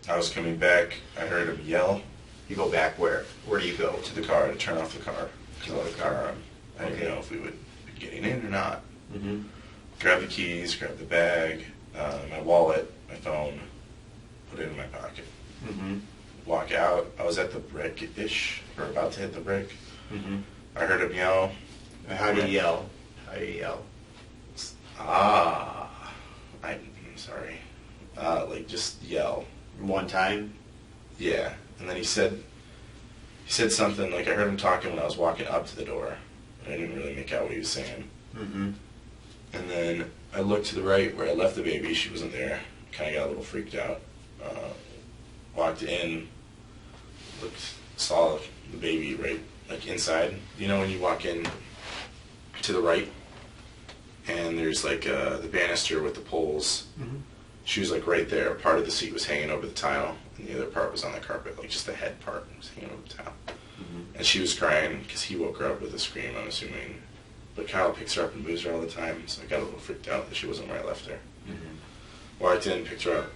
I was coming back. I heard him yell You go back where? Where do you go? to the car to turn off the car. To the car. I didn't Okay. know if we would be getting in or not. Mm-hmm. Grab the keys, grab the bag, my wallet, my phone, put it in my pocket. Mm-hmm. Walk out. I was at the brick-ish, or about to hit the brick. Mm-hmm. I heard him yell. How do you yell? How do you yell? I'm sorry. Like just yell. One time? Yeah. And then he said something, like I heard him talking when I was walking up to the door. And I didn't really make out what he was saying. Mm-hmm. And then I looked to the right where I left the baby. She wasn't there. Kind of got a little freaked out. Walked in, saw the baby right like inside. You know when you walk in to the right and there's like the banister with the poles. Mm-hmm. She was like right there. Part of the seat was hanging over the tile, and the other part was on the carpet. Like just the head part was hanging over the tile. Mm-hmm. And she was crying because he woke her up with a scream, I'm assuming. But Kyle picks her up and moves her all the time, so I got a little freaked out that she wasn't where I left her. Mm-hmm. Walked in, picked her up,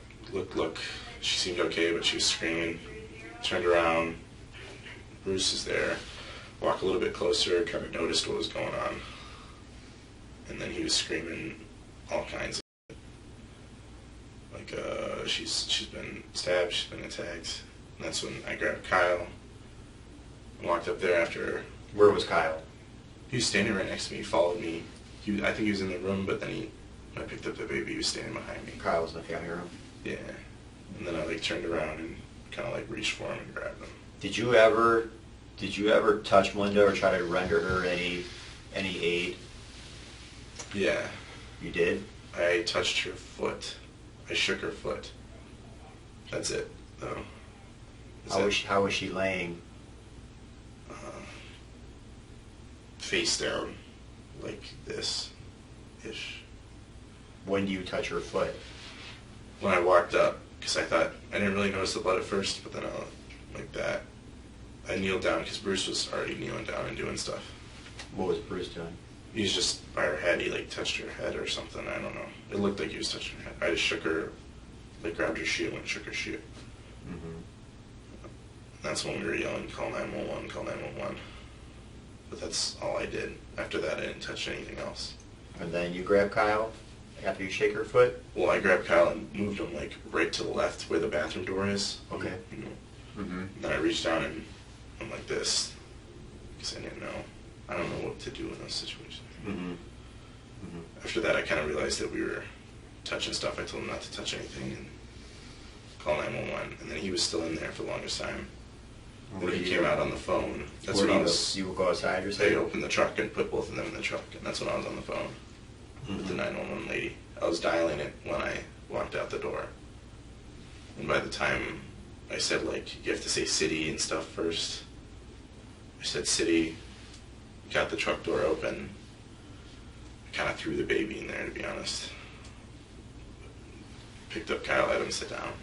look. She seemed okay, but she was screaming. Turned around. Bruce is there. Walk a little bit closer, kind of noticed what was going on. And then he was screaming all kinds of, like, she's been stabbed, she's been attacked. And that's when I grabbed Kyle and walked up there after her. Where was Kyle? He was standing right next to me, he followed me. I think he was in the room, but then when I picked up the baby, he was standing behind me. Kyle was in the family room. Yeah. And then I like turned around and kind of like reached for him and grabbed him. Did you ever touch Melinda or try to render her any aid? Yeah. You did? I touched her foot. I shook her foot. That's it, though. How was she laying? Face down, like this-ish. When do you touch her foot? When I walked up, because I thought, I didn't really notice the blood at first, but then like that, I kneeled down because Bruce was already kneeling down and doing stuff. What was Bruce doing? He was just by her head. He like touched her head or something. I don't know. It looked like he was touching her head. I just shook her, like grabbed her shoe and shook her shoe. Mm-hmm. That's when we were yelling, call 911, call 911. But that's all I did. After that, I didn't touch anything else. And then you grab Kyle after you shake her foot? Well, I grabbed Kyle and moved him like right to the left where the bathroom door is. Okay. You know. Mm-hmm. Then I reached down and I'm like this because I didn't know. I don't know what to do in those situations. Mm-hmm. Mm-hmm. After that, I kind of realized that we were touching stuff. I told him not to touch anything and call 911. And then he was still in there for the longest time. Then he came out on the phone. That's when I was. You would go outside or They something? opened the truck and put both of them in the truck, and that's when I was on the phone with the 911 lady. I was dialing it when I walked out the door. And by the time I said, like, you have to say city and stuff first, I said city, got the truck door open. I kind of threw the baby in there, to be honest. Picked up Kyle, let him sit down.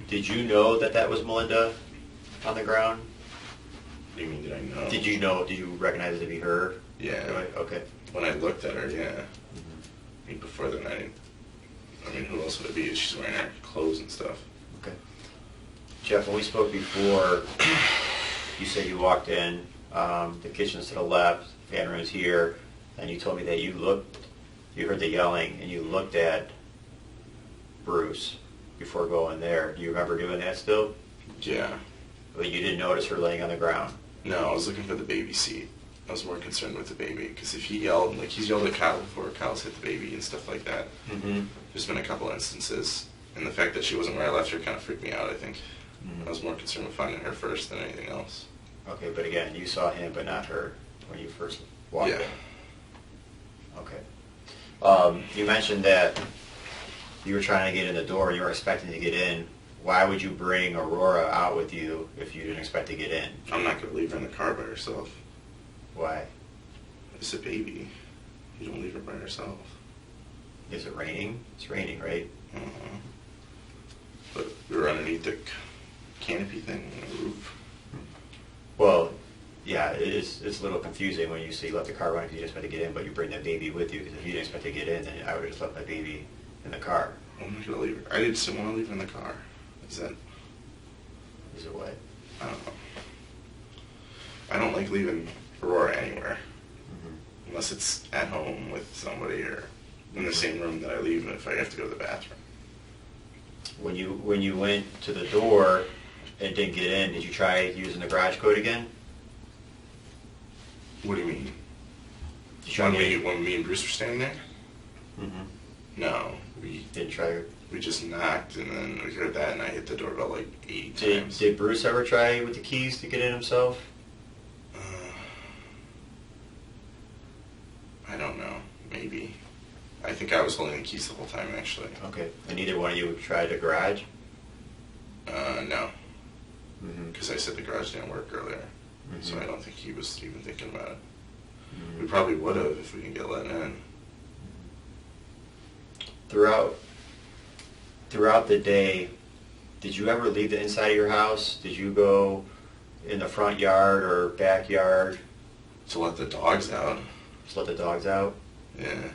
Did you know that was Melinda on the ground? What do you mean, did I know? Did you recognize it to be her? Yeah. Really? Okay. When I looked at her, yeah. I mean, before then, I mean, who else would it be? She's wearing her clothes and stuff. Okay. Jeff, when we spoke before, you said you walked in, the kitchen's to the left, fan room's here, and you told me that you heard the yelling, and you looked at Bruce before going there. Do you remember doing that still? Yeah. But you didn't notice her laying on the ground? No, I was looking for the baby seat. I was more concerned with the baby, because if he yelled, like he's yelled at Kyle before, Kyle's hit the baby and stuff like that. Mm-hmm. There's been a couple instances, and the fact that she wasn't where I left her kind of freaked me out, I think. Mm-hmm. I was more concerned with finding her first than anything else. Okay, but again, you saw him but not her when you first walked Yeah. in. Okay. You mentioned that you were trying to get in the door, you were expecting to get in. Why would you bring Aurora out with you if you didn't expect to get in? I'm not going to leave her in the car by herself. Why? It's a baby. You don't leave her by herself. Is it raining? It's raining, right? But we were underneath the canopy thing on the roof. Well, yeah, it's a little confusing when you say you let the car run because you didn't expect to get in, but you bring that baby with you because if you didn't expect to get in, then I would have just left my baby in the car. I'm not going to leave her. I just didn't want to leave her in the car. Is it what? I don't know. I don't like leaving Aurora anywhere. Mm-hmm. Unless it's at home with somebody or in the same room that I leave if I have to go to the bathroom. When you went to the door and didn't get in, did you try using the garage code again? What do you mean? Did you try When me and Bruce were standing there? Mm-hmm. No, we Didn't try. just knocked and then we heard that and I hit the doorbell like 8 Did times. Bruce ever try with the keys to get in himself? I don't know. Maybe. I think I was holding the keys the whole time actually. Okay. And neither one of you tried the garage? No. Mm-hmm. Because I said the garage didn't work earlier. Mm-hmm. So I don't think he was even thinking about it. Mm-hmm. We probably would have if we didn't get let in. Throughout the day, did you ever leave the inside of your house? Did you go in the front yard or backyard? To let the dogs out. Just let the dogs out? Yeah.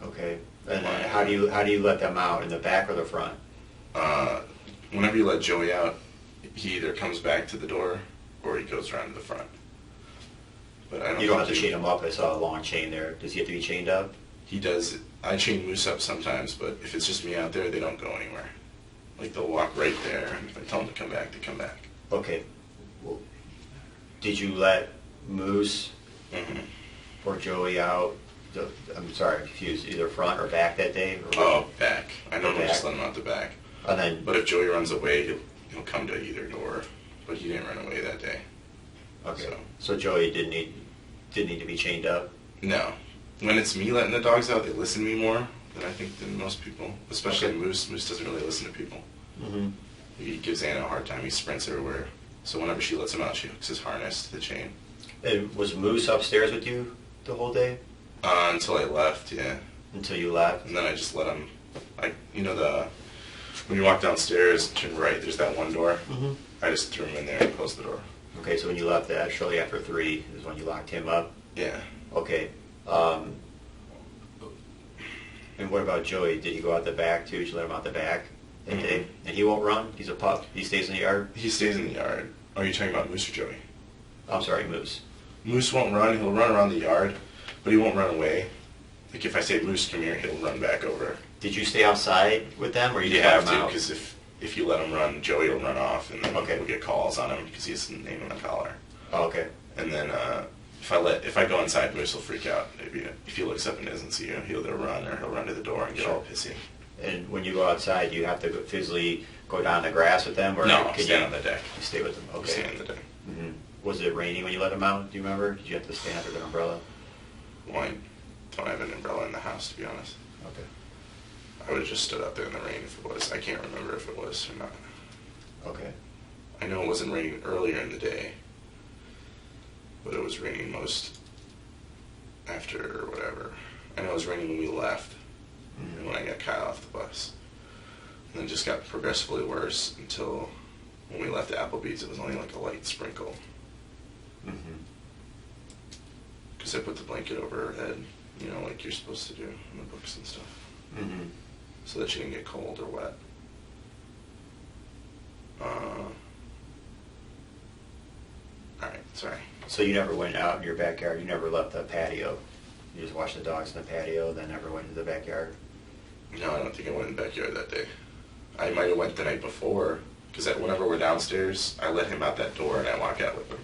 Okay. And then how do you let them out, in the back or the front? Whenever you let Joey out, he either comes back to the door or he goes around to the front. But I don't. You don't have think to chain him up. I saw a long chain there. Does he have to be chained up? He does. I chain Moose up sometimes, but if it's just me out there, they don't go anywhere. Like they'll walk right there, and if I tell them to come back, they come back. Okay. Well, did you let Moose Mm-hmm. or Joey out? I'm sorry, I'm confused. Either front or back that day? Or Oh, back. I normally Back. just let him out the back. And then, But if Joey runs away, he'll come to either door. But he didn't run away that day. okay. So Joey didn't need to be chained up. No. When it's me letting the dogs out, they listen to me more than most people. Especially Okay. Moose. Moose doesn't really listen to people. Mm-hmm. He gives Anna a hard time. He sprints everywhere. So whenever she lets him out, she hooks his harness to the chain. And was Moose upstairs with you the whole day? Until I left, yeah. Until you left? And then I just let him, when you walk downstairs, turn right, there's that one door. Mm-hmm. I just threw him in there and closed the door. Okay, so when you left that, shortly after 3 is when you locked him up? Yeah. Okay. And what about Joey? Did he go out the back too? Did you let him out the back that day? And he won't run? He's a pup. He stays in the yard? He stays in the yard. Are you talking about Moose or Joey? I'm sorry, Moose. Moose won't run. He'll run around the yard, but he won't run away. Like if I say, Moose, come here, he'll run back over. Did you stay outside with them, or you You just let have him to, out? because if you let him run, Joey will run off, and then Okay. we'll get calls on him because he has the name on the collar. Oh, okay. And then if I go inside, Moose will freak out. If he looks up and doesn't see you, he'll either run or he'll run to the door and get Sure. all pissy. And when you go outside, you have to physically go down the grass with them, or No, can stand you on the deck. you stay with them? Okay. Stand on the deck. Mm-hmm. Was it raining when you let them out? Do you remember? Did you have to stand under the umbrella? Well, I don't have an umbrella in the house, to be honest. Okay. I would have just stood out there in the rain if it was. I can't remember if it was or not. Okay. I know it wasn't raining earlier in the day, but it was raining most after or whatever. I know it was raining when we left and when I got Kyle off the bus. And then it just got progressively worse until when we left Applebee's, it was only like a light sprinkle. Mm-hmm. Because I put the blanket over her head. you know, like you're supposed to do in the books and stuff. Mm-hmm. So that you didn't get cold or wet. Alright, sorry. So you never went out in your backyard? You never left the patio? You just watched the dogs in the patio, then never went into the backyard? No, I don't think I went in the backyard that day. I might have went the night before, because whenever we're downstairs, I let him out that door and I walk out with him.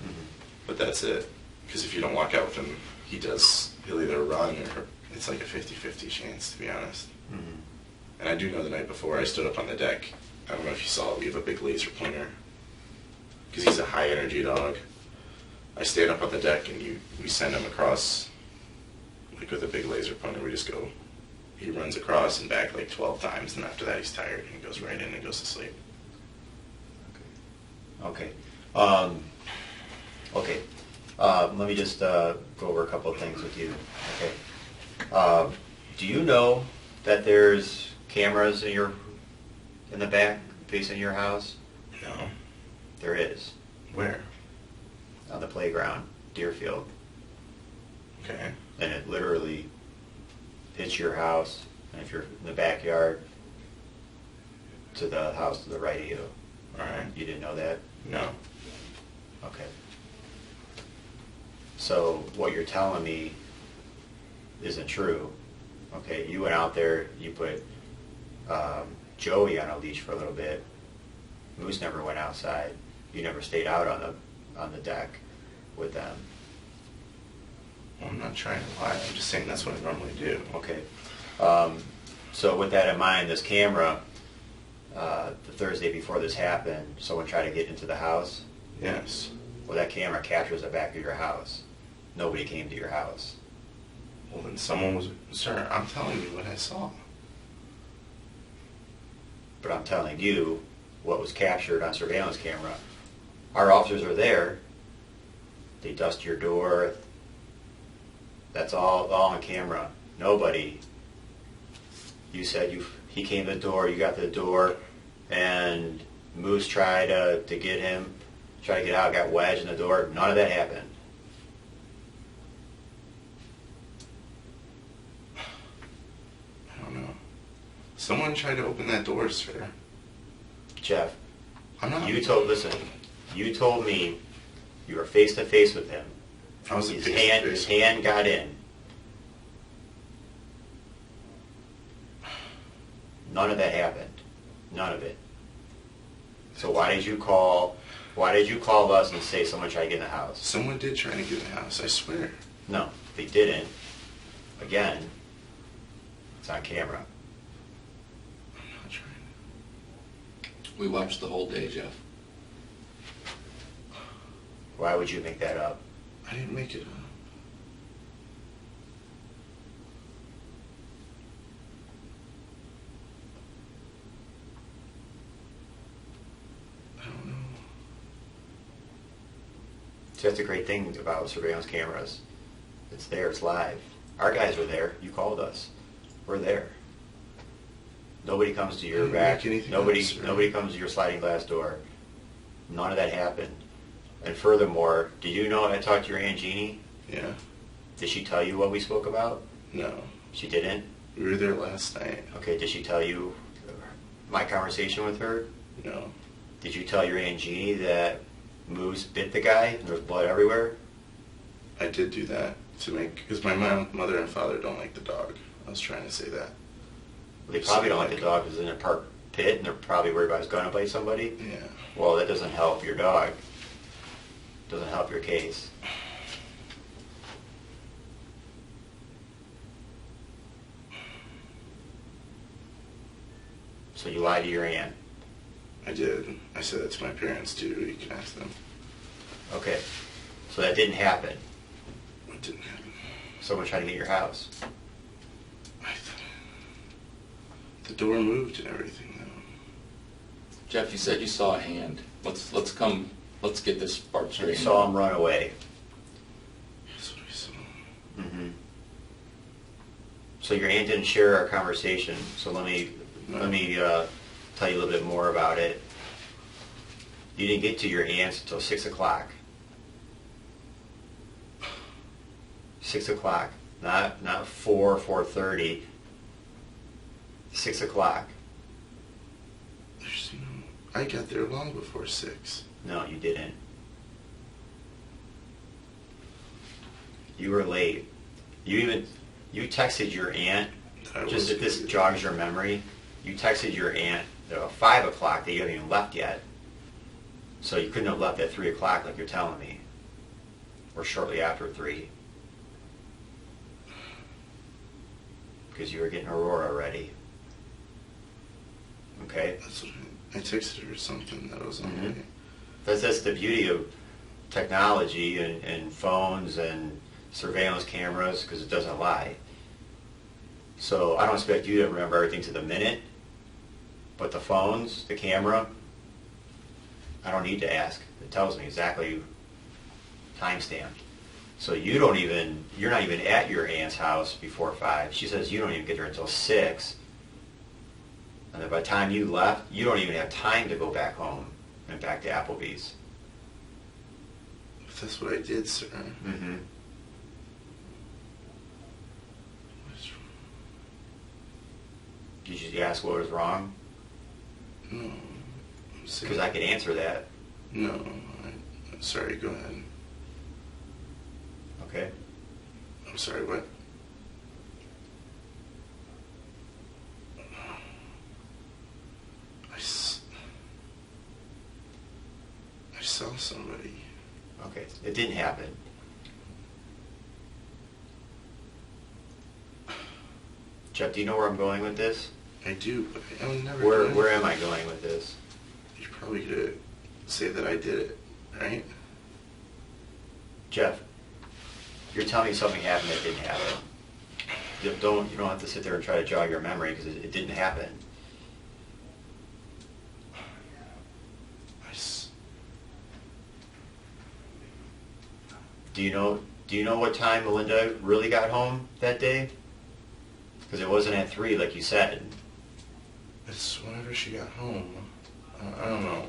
Mm-hmm. But that's it. Because if you don't walk out with him, he'll either run or it's like a 50-50 chance, to be honest. Mm-hmm. And I do know the night before I stood up on the deck. I don't know if you saw it, we have a big laser pointer. Because he's a high energy dog. I stand up on the deck and we send him across, like with a big laser pointer, we just go, he runs across and back like 12 times, and after that he's tired and he goes right in and goes to sleep. Okay. Okay. Let me just go over a couple of things with you. Okay. Do you know that there's cameras in the back facing your house? No. There is. Where? On the playground, Deerfield. Okay. And it literally hits your house, and if you're in the backyard, to the house to the right of you. Alright. You didn't know that? No. Okay. So what you're telling me isn't true. Okay, you went out there, you put Joey on a leash for a little bit. Moose never went outside. You never stayed out on the deck with them. Well, I'm not trying to lie. I'm just saying that's what I normally do. Okay. So with that in mind, this camera, the Thursday before this happened, someone tried to get into the house. Yes. Well, that camera captures the back of your house. Nobody came to your house. Well, then someone was... Sir, I'm telling you what I saw. But I'm telling you what was captured on surveillance camera. Our officers are there. They dust your door. That's all on camera. Nobody. You said he came to the door, you got to the door, and Moose tried to get him, tried to get out, got wedged in the door. None of that happened. I don't know. Someone tried to open that door, sir. Jeff, I'm not... you told me you were face to face with him. I was His hand got in. None of that happened. None of it. So why did you call us and say someone tried to get in the house? Someone did try to get in the house, I swear. No, they didn't. Again, it's on camera. I'm not trying to... We watched the whole day, Jeff. Why would you make that up? I didn't make it up. I don't know. So that's a great thing about surveillance cameras. It's there, it's live. Our guys were there. You called us. We're there. Nobody comes to your didn't back. make anything Nobody up, sir. nobody comes to your sliding glass door. None of that happened. And furthermore, did you know I talked to your Aunt Jeannie? Yeah. Did she tell you what we spoke about? No. She didn't? We were there last night. Okay, did she tell you my conversation with her? No. Did you tell your Aunt Jeannie that Moose bit the guy and there was blood everywhere? I did do that to make... Because my mother and father don't like the dog. I was trying to say that. They probably don't like the dog because it's in a park pit and they're probably worried about he's going to bite somebody. Yeah. Well, that doesn't help your dog. Doesn't help your case. So you lied to your aunt. I did. I said that to my parents too. You can ask them. Okay. So that didn't happen. What didn't happen? Someone tried to get your house. I thought... The door moved and everything, though. Jeff, you said you saw a hand. Let's get this part And you straight. saw him run away. That's what I saw. Mm-hmm. So your aunt didn't share our conversation. So let me tell you a little bit more about it. You didn't get to your aunt's until 6 o'clock. 6 o'clock. Not 4:30. 6 o'clock. There's I got there long before 6. No, you didn't. You were late. You texted your aunt, just if this jogs your memory, you texted your aunt at 5 o'clock that you haven't even left yet. So you couldn't have left at 3 o'clock like you're telling me. Or shortly after 3. Because you were getting Aurora ready. Okay? That's what I texted her something that was on the way. That's the beauty of technology and phones and surveillance cameras, because it doesn't lie. So I don't expect you to remember everything to the minute, but the phones, the camera, I don't need to ask. It tells me exactly timestamp. So you're not even at your aunt's house before 5. She says you don't even get there until 6. And then by the time you left, you don't even have time to go back home and back to Applebee's. If that's what I did, sir. Mm-hmm. Did you ask what was wrong? No. Because I could answer that. No. I'm sorry, go ahead. Okay. I'm sorry, what? I saw somebody. Okay. It didn't happen. Jeff, do you know where I'm going with this? I do, but I would never. Where am I going with this? You're probably gonna say that I did it, right? Jeff, you're telling me something happened that didn't happen. You don't have to sit there and try to jog your memory, because it didn't happen. Do you know what time Melinda really got home that day? Because it wasn't at 3 like you said. It's whenever she got home. I don't know.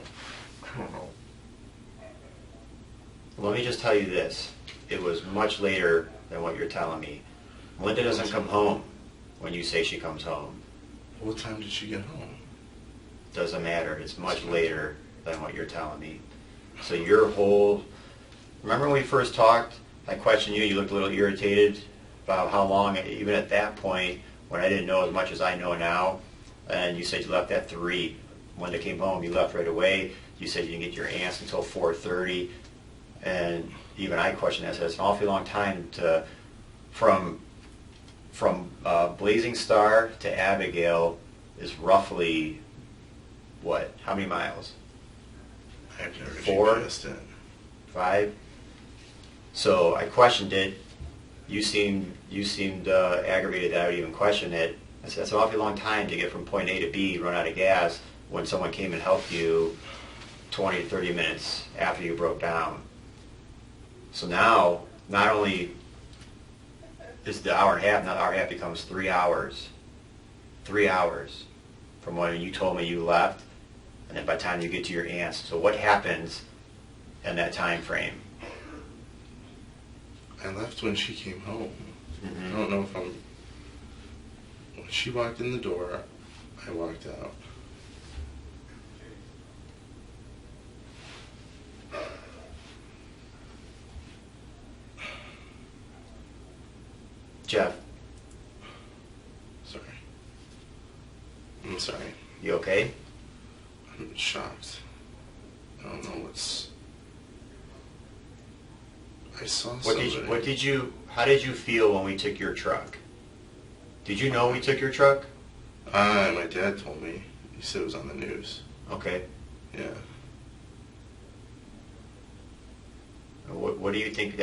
Let me just tell you this. It was much later than what you're telling me. Melinda doesn't come home when you say she comes home. What time did she get home? Doesn't matter. It's much later than what you're telling me. So your whole... Remember when we first talked, I questioned you, you looked a little irritated about how long, even at that point, when I didn't know as much as I know now, and you said you left at 3. Melinda came home, you left right away. You said you didn't get your aunt's until 4:30. And even I questioned that. I said, it's an awfully long time from Blazing Star to Abigail is roughly, what? How many miles? I've never 4? GPS'd it. 5? So I questioned it. You seemed aggravated that I would even question it. I said, that's an awfully long time to get from point A to B, run out of gas, when someone came and helped you 20 to 30 minutes after you broke down. So now, not only is the hour and a half, now the hour and a half becomes 3 hours. 3 hours from when you told me you left, and then by the time you get to your aunt's. So what happens in that time frame? I left when she came home. Mm-hmm. I don't know if when she walked in the door, I walked out. Jeff, Sorry. I'm sorry. you okay? I'm shocked. I don't know what's... I saw somebody. How did you feel when we took your truck? Did you know we took your truck? My dad told me. He said it was on the news. Okay. Yeah. What do you think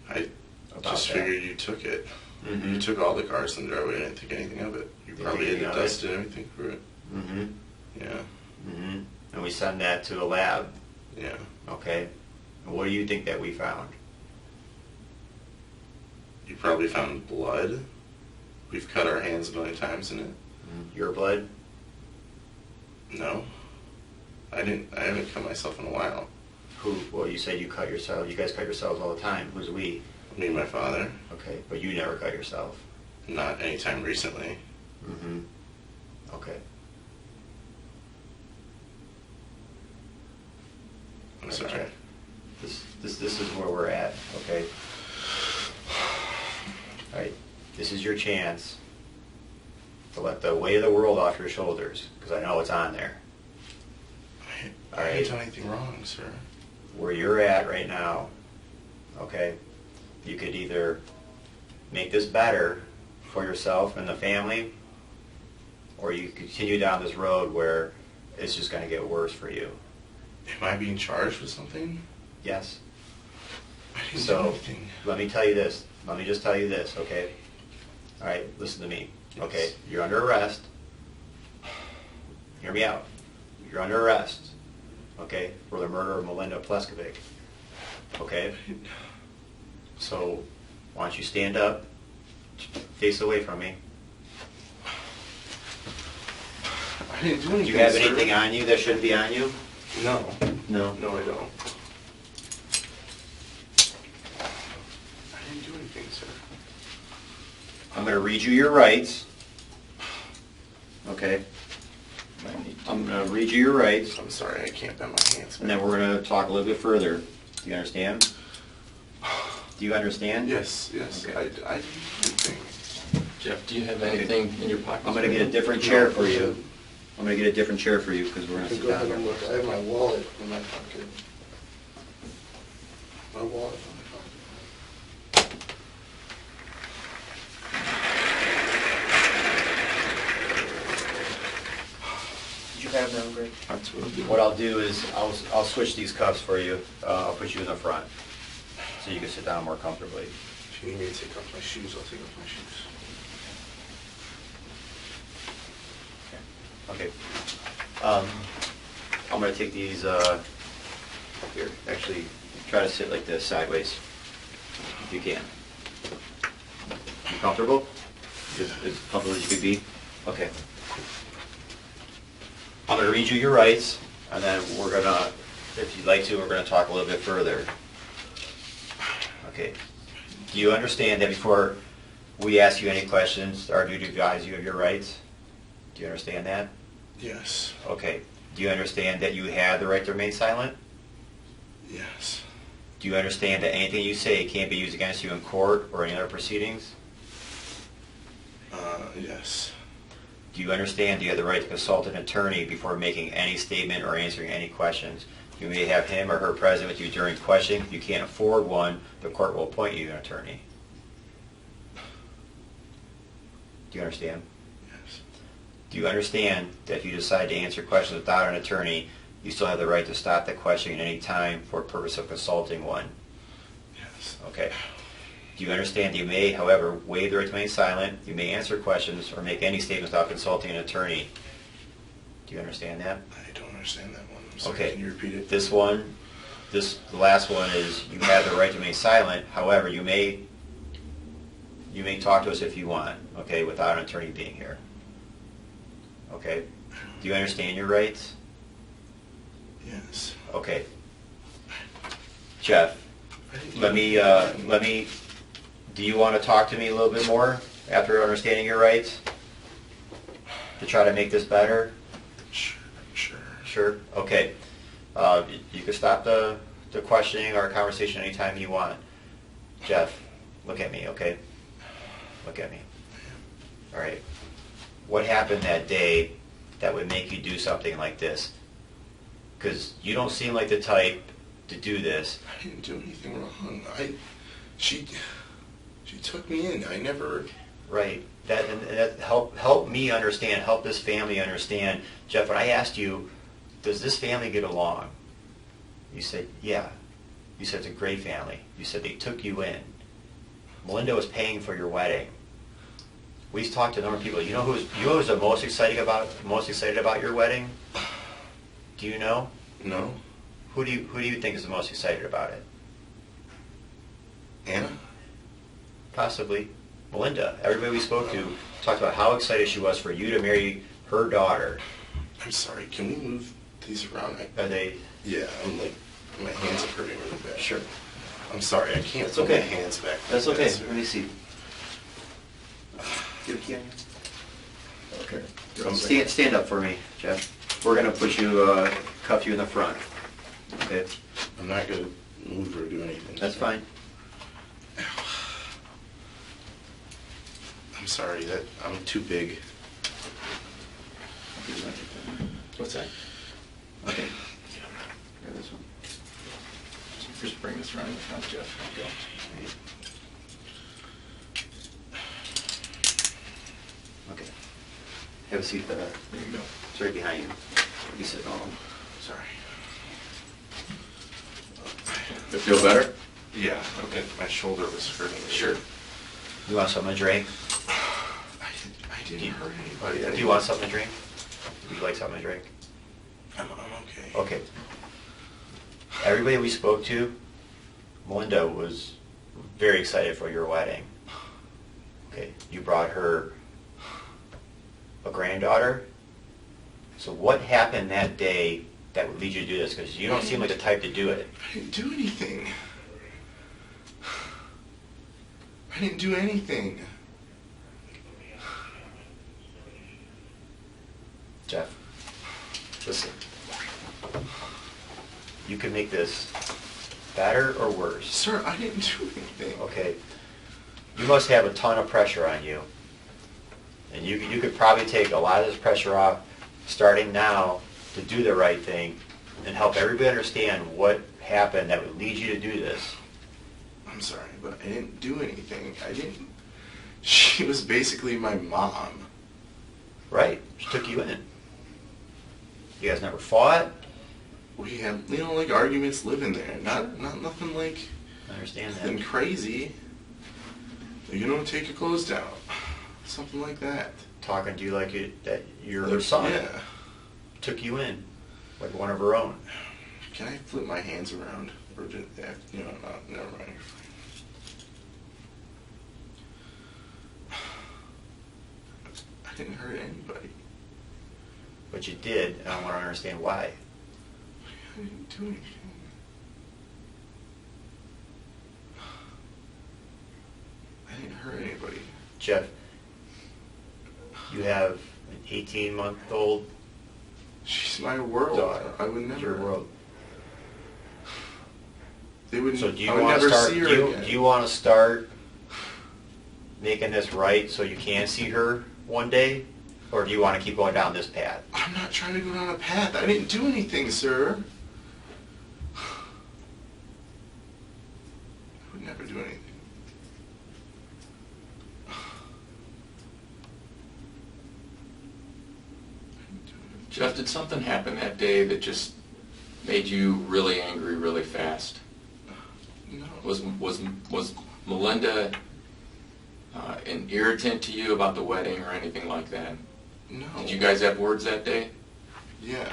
I about just that? figured you took it. Mm-hmm. You took all the cars in the driveway. I didn't think anything of it. You Didn't probably think had anything of dust and everything for it. Mm-hmm. Yeah. Mm-hmm. And we send that to a lab. Yeah. Okay. And what do you think that we found? You probably found blood. We've cut our hands a million times in it. Your blood? No. I haven't cut myself in a while. Who? Well, you said you cut yourself. You guys cut yourselves all the time. Who's we? Me and my father. Okay, but you never cut yourself. Not anytime recently. Mm-hmm. Okay. I'm sorry. Okay. This is where we're at, okay? All right, this is your chance to let the weight of the world off your shoulders, because I know it's on there. I ain't done anything wrong, sir. Where you're at right now, okay? You could either make this better for yourself and the family, or you continue down this road where it's just going to get worse for you. Am I being charged with something? Yes? I didn't do So, anything. let me tell you this. Let me just tell you this, okay? All right, listen to me. Yes. Okay, you're under arrest. Hear me out. You're under arrest, okay, for the murder of Melinda Pleskovic. Okay? So, why don't you stand up, face away from me. I didn't do anything, Do you have sir. anything on you that shouldn't be on you? No. No. No, I don't. I didn't do anything, sir. I'm going to read you your rights. Okay? I'm going to read you your rights, I'm sorry, I can't bend my hands. and then we're going to talk a little bit further. Do you understand? Do you understand? Yes, yes. Okay. I didn't do anything. Jeff, do you have anything in your pocket? I'm going to get a different chair for you. I'm going to get a different chair for you because we're going to sit Go down ahead and here. look. I have my wallet in my pocket. My wallet in my pocket. Did you have them, Greg? That's what I'll do. What I'll do is I'll switch these cuffs for you. I'll put you in the front so you can sit down more comfortably. If you need me to take off my shoes, I'll take off my shoes. Okay. I'm going to take these, here, actually, try to sit like this, sideways, if you can. You comfortable? As comfortable as you could be? Okay. I'm going to read you your rights, and then we're going to, if you'd like to, we're going to talk a little bit further. Okay. Do you understand that before we ask you any questions, our duty to advise you of your rights? Do you understand that? Yes. Okay. Do you understand that you have the right to remain silent? Yes. Do you understand that anything you say can't be used against you in court or any other proceedings? Yes. Do you understand you have the right to consult an attorney before making any statement or answering any questions? You may have him or her present with you during questioning. If you can't afford one, the court will appoint you an attorney. Do you understand? Yes. Do you understand that if you decide to answer questions without an attorney, you still have the right to stop the questioning at any time for purpose of consulting one? Yes. Okay. Do you understand that you may, however, waive the right to remain silent, you may answer questions or make any statements without consulting an attorney? Do you understand that? I don't understand that one. I'm sorry. Okay. Can you repeat it? This one, the last one is you have the right to remain silent, however, you may talk to us if you want, okay, without an attorney being here. Okay? Do you understand your rights? Yes. Okay. Jeff, I didn't do let me, do you want to talk to me a little bit more after understanding your rights? To try to make this better? Sure. Sure? Okay. You can stop the questioning or conversation anytime you want. Jeff, look at me, okay? Look at me. All right. What happened that day that would make you do something like this? Because you don't seem like the type to do this. I didn't do anything wrong. She took me in. I never. Right. That help me understand, help this family understand. Jeff, when I asked you, does this family get along? You said, yeah. You said it's a great family. You said they took you in. Melinda was paying for your wedding. We talked to a number of people. You know who's the most excited about your wedding? Do you know? No. Who do you think is the most excited about it? Anna? Possibly. Melinda. Everybody we spoke to talked about how excited she was for you to marry her daughter. I'm sorry. Can we move these around? Are they? Yeah. I'm like, my hands are hurting really bad. Sure. I'm sorry, I can't That's put okay. my hands back. That's like okay. that, sir. Let me see. Do you have a key on you? Okay. Stand up for me, Jeff. We're gonna put you, cuff you in the front. Okay. I'm not gonna move or do anything. That's fine. I'm sorry that I'm too big. What's that? Okay. Grab this one. Just bring this around in the front, Jeff. Go. Okay. Have a seat. There you go. It's right behind you. You sit on. Sorry. You feel better? Yeah, okay. My shoulder was hurting. Sure. You want something to drink? I didn't hurt anybody. Do you want something to drink? Would you like something to drink? I'm okay. Okay. Everybody we spoke to, Melinda was very excited for your wedding. Okay. You brought her a granddaughter. So what happened that day that would lead you to do this? Because you don't seem like the type to do it. I didn't do anything. I didn't do anything. Jeff, listen. You can make this better or worse. Sir, I didn't do anything. Okay. You must have a ton of pressure on you. And you could probably take a lot of this pressure off starting now to do the right thing and help everybody understand what happened that would lead you to do this. I'm sorry, but I didn't do anything. I didn't. She was basically my mom. Right? She took you in. You guys never fought? We had, like arguments living there. Not nothing like I understand nothing that. crazy. Take your clothes down. Something like that. Talking to you like that you're her son. Yeah. Took you in like one of her own. Can I flip my hands around? Or just, never mind. I didn't hurt anybody. But you did, and I want to understand why. I didn't do anything. I didn't hurt anybody. Jeff, you have an 18-month-old She's my world. daughter. I would never. Your world. They wouldn't. So do you I would want to never start? see her Do again. you want to start making this right so you can see her one day, or do you want to keep going down this path? I'm not trying to go down a path. I didn't do anything, sir. I would never do anything. Jeff, did something happen that day that just made you really angry really fast? No. Was Melinda an irritant to you about the wedding or anything like that? No. Did you guys have words that day? Yeah.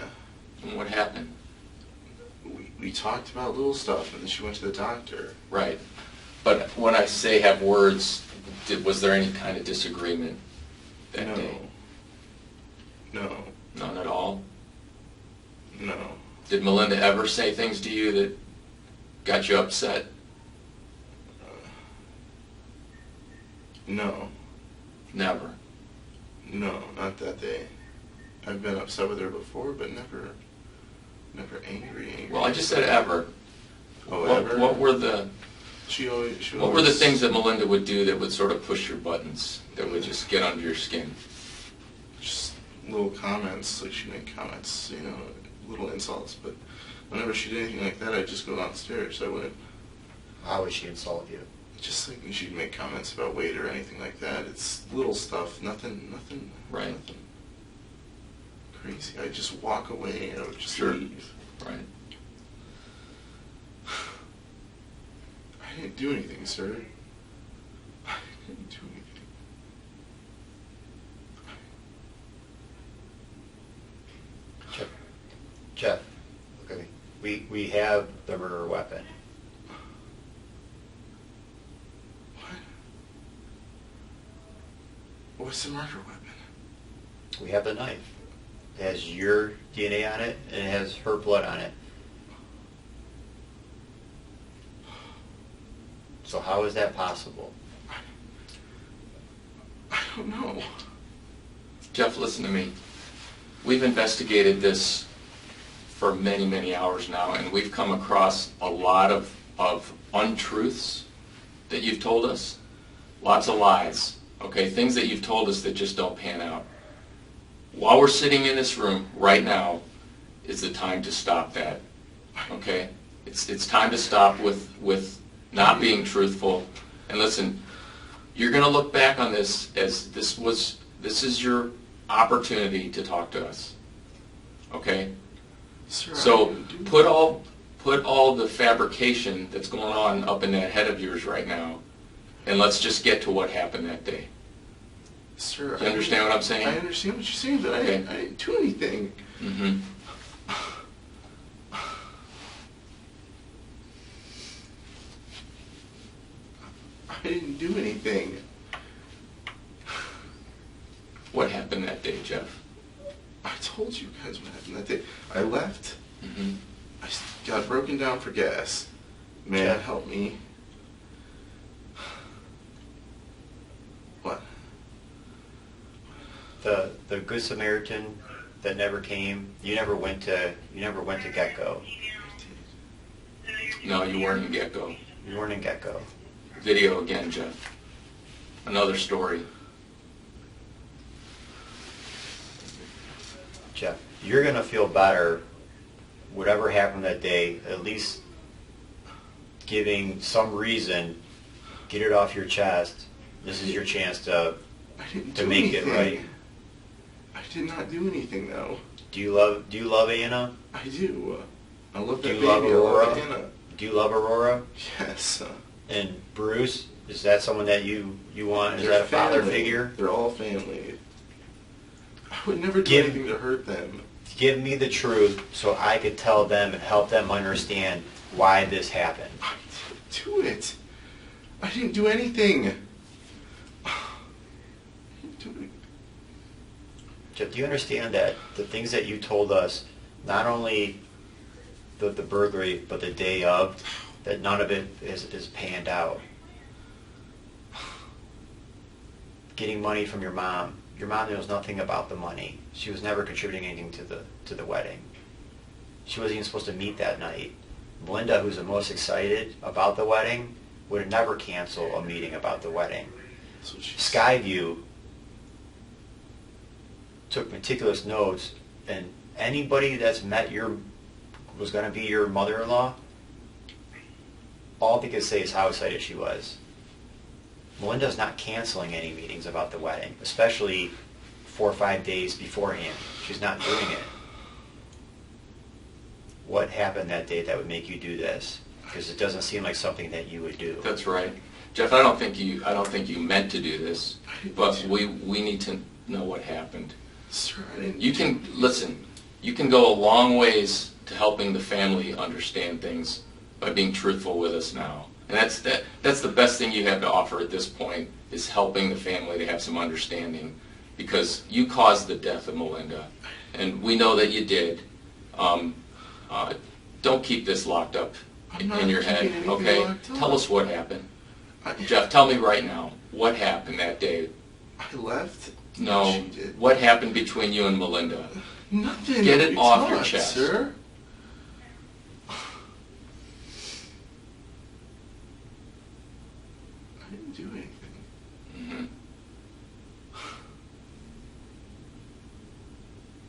And what happened? We talked about little stuff, and then she went to the doctor. Right. But when I say have words, was there any kind of disagreement that day? No. None at all? No. Did Melinda ever say things to you that got you upset? No. Never. No, not that day. I've been upset with her before, but never angry. Well, I just said ever. Oh, What, ever? what were the What were the things that Melinda would do that would sort of push your buttons, that would just get under your skin? Just little comments, like she'd make comments, little insults, but whenever she did anything like that, I'd just go downstairs. I wouldn't. How would she insult you? Just like she'd make comments about weight or anything like that. It's little stuff, nothing. Right. Nothing crazy. I'd just walk away and I would just Sure. leave. Right. I didn't do anything, sir. I didn't do anything. Jeff, look at me. We have the murder weapon. What's the murder weapon? We have the knife. It has your DNA on it, and it has her blood on it. So how is that possible? I don't know. Jeff, listen to me. We've investigated this for many, many hours now, and we've come across a lot of untruths that you've told us. Lots of lies, okay? Things that you've told us that just don't pan out. While we're sitting in this room right now is the time to stop that, okay? It's time to stop with not being truthful. And listen, you're going to look back on this as this is your opportunity to talk to us, okay? Sir, So put all the fabrication that's going on up in that head of yours right now, and let's just get to what happened that day. Sir, Do you understand what I'm saying? I understand what you're saying, but Okay. I didn't do anything. Mm-hmm. I didn't do anything. What happened that day, Jeff? I told you guys what happened that day. I left. Mm-hmm. I got broken down for gas. Man, Jeff. help me. What? The Good Samaritan that never came. You never went to Gecko. No, you weren't in Gecko. You weren't in Gecko. Video again, Jeff. Another story. Jeff, you're gonna feel better. Whatever happened that day, at least giving some reason, get it off your chest. This is your chance to I didn't to do make anything. it right. I did not do anything, though. Do you love Anna? I do. I love Do that you baby. love I love Aurora? Anna. Do you love Aurora? Yes. And Bruce, is that someone that you want? Is They're that a father family. figure? They're all family. I would never do Give- anything to hurt them. Give me the truth so I could tell them and help them understand why this happened. I didn't do it. I didn't do anything. I didn't do it. Jeff, do you understand that the things that you told us, not only the burglary, but the day of, that none of it is panned out? Getting money from your mom. Your mom knows nothing about the money. She was never contributing anything to the wedding. She wasn't even supposed to meet that night. Melinda, who's the most excited about the wedding, would never cancel a meeting about the wedding. That's what she Skyview took meticulous notes, and anybody that's met was going to be your mother-in-law, all they could say is how excited she was. Melinda's not canceling any meetings about the wedding, especially 4 or 5 days beforehand. She's not doing it. What happened that day that would make you do this? Because it doesn't seem like something that you would do. That's right, Jeff. I don't think you meant to do this, but we need to know what happened. Sir, I didn't You can listen. You can go a long ways to helping the family understand things by being truthful with us now. And that's the best thing you have to offer at this point, is helping the family to have some understanding, because you caused the death of Melinda, and we know that you did. Don't keep this locked up I'm not in your head, keeping anything okay? locked up. Tell us what happened. Jeff, tell me right now, what happened that day? I left. No, She did. what happened between you and Melinda? Nothing. Get it We off your talked, chest. sir. I didn't do anything. Mm-hmm.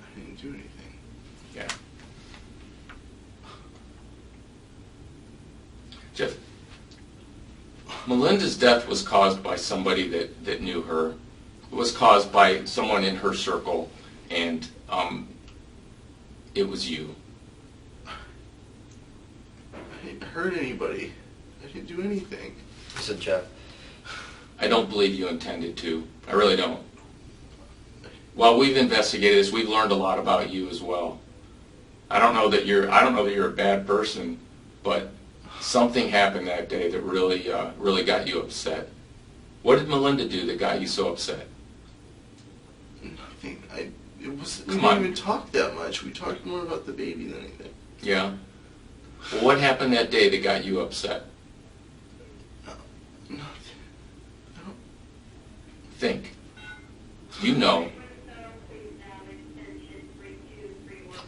I didn't do anything. Yeah. Jeff, Melinda's death was caused by somebody that knew her. It was caused by someone in her circle, and it was you. I didn't hurt anybody. I didn't do anything. Listen, Jeff, I don't believe you intended to. I really don't. While we've investigated this, we've learned a lot about you as well. I don't know that you're a bad person, but something happened that day that really got you upset. What did Melinda do that got you so upset? Nothing. We Come on. didn't even talk that much. We talked more about the baby than anything. Yeah. Well, what happened that day that got you upset? think. You know.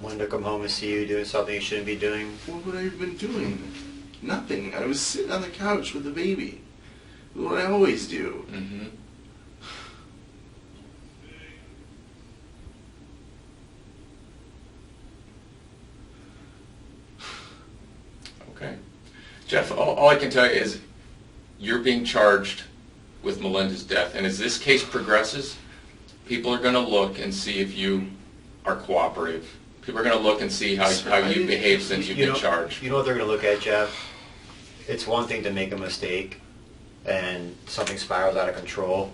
Wanted to come home and see you doing something you shouldn't be doing. What would I have been doing? Nothing. I was sitting on the couch with the baby. What I always do. Mm-hmm. Okay. Jeff, all I can tell you is you're being charged with Melinda's death, and as this case progresses, people are going to look and see if you are cooperative. People are going to look and see how you behave since you've been charged. You know what they're going to look at, Jeff? It's one thing to make a mistake and something spirals out of control,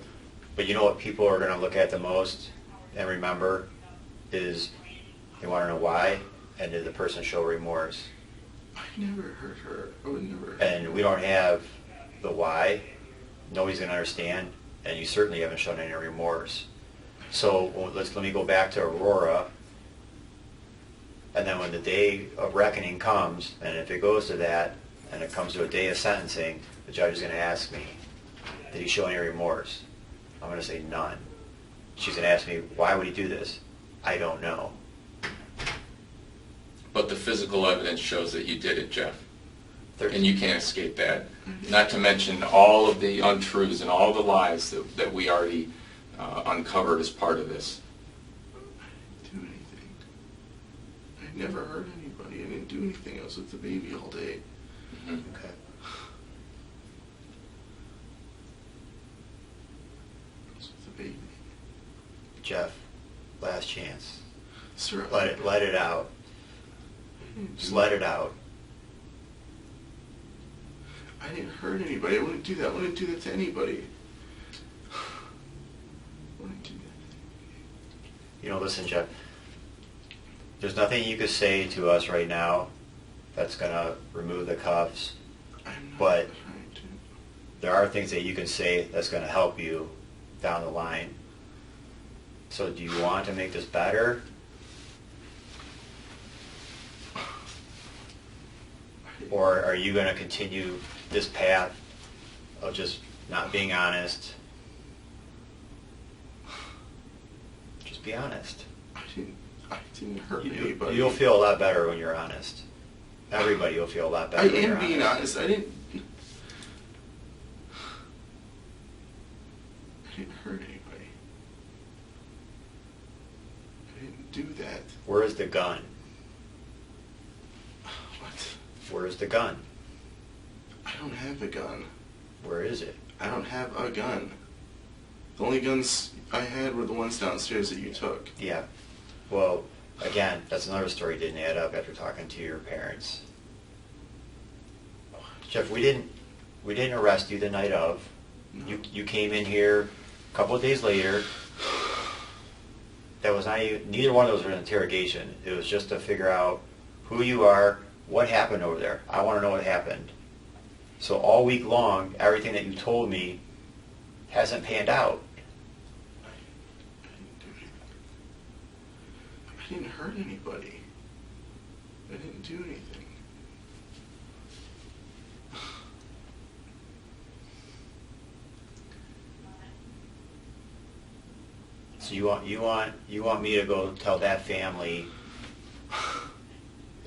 but you know what people are going to look at the most and remember is they want to know why, and did the person show remorse? I never hurt her. I would never. And we don't have the why. Nobody's going to understand, and you certainly haven't shown any remorse. So let me go back to Aurora. And then when the day of reckoning comes, and if it goes to that, and it comes to a day of sentencing, the judge is going to ask me, did he show any remorse? I'm going to say none. She's going to ask me, why would he do this? I don't know. But the physical evidence shows that you did it, Jeff. 13. And you can't escape that. Not to mention all of the untruths and all the lies that we already uncovered as part of this. I didn't do anything. I never hurt anybody. I didn't do anything. I was with the baby all day. Mm-hmm. Okay. I was with the baby. Jeff, last chance. Sir, Let it out. Just let it out. I didn't hurt anybody. I wouldn't do that. I wouldn't do that to anybody. I wouldn't do that. You know, listen, Jeff, there's nothing you could say to us right now that's going to remove the cuffs, I'm not but trying to. there are things that you can say that's going to help you down the line. So do you want to make this better? Or are you going to continue this path of just not being honest? Just be honest. I didn't hurt anybody. You'll feel a lot better when you're honest. Everybody will feel a lot better I when you're am being honest. I didn't hurt anybody. I didn't do that. Where is the gun? What? Where is the gun? I don't have a gun. Where is it? I don't have a gun. The only guns I had were the ones downstairs that you took. Yeah. Well, again, that's another story didn't add up after talking to your parents. Jeff, we didn't arrest you the night of. No. You came in here a couple of days later. That was not even, neither one of those were an interrogation. It was just to figure out who you are, what happened over there. I want to know what happened. So all week long, everything that you told me hasn't panned out. I didn't hurt anybody. I didn't do anything. So you want me to go tell that family,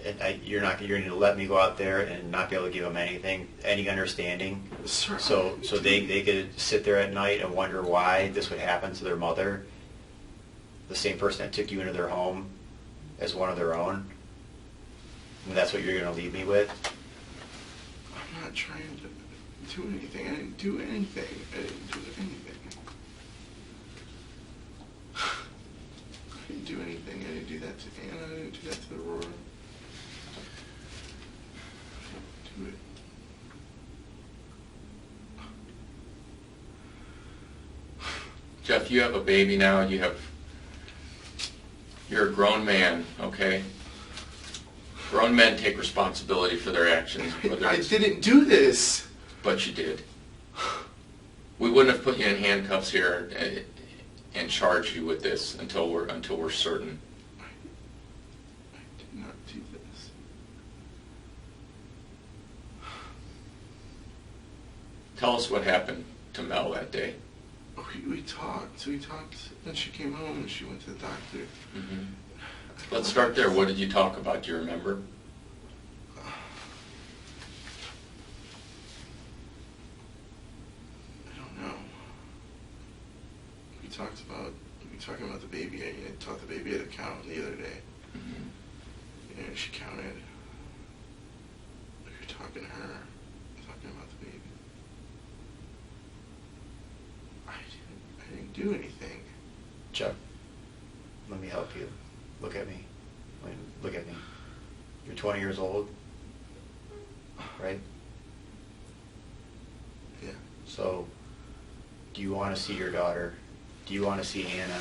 and you're going to let me go out there and not be able to give them any understanding? Sir, So they could sit there at night and wonder why this would happen to their mother, the same person that took you into their home as one of their own? And that's what you're going to leave me with? I'm not trying to do anything. I didn't do anything. I didn't do anything. I didn't do anything. I didn't do that to Anna. I didn't do that to Aurora. I didn't do it. Jeff, you have a baby now. You're a grown man, okay? Grown men take responsibility for their actions. I didn't do this. But you did. We wouldn't have put you in handcuffs here and charged you with this until we're certain. I did not do this. Tell us what happened to Mel that day. We talked, then she came home and she went to the doctor. Mm-hmm. Let's start there. What did you talk about? Do you remember? I don't know. We were talking about the baby. I taught the baby how to count the other day. Mm-hmm. And she counted. We were talking to her, talking about the baby. I didn't do anything. Chuck, let me help you. Look at me. Look at me. You're 20 years old, right? Yeah. So, do you want to see your daughter? Do you want to see Anna?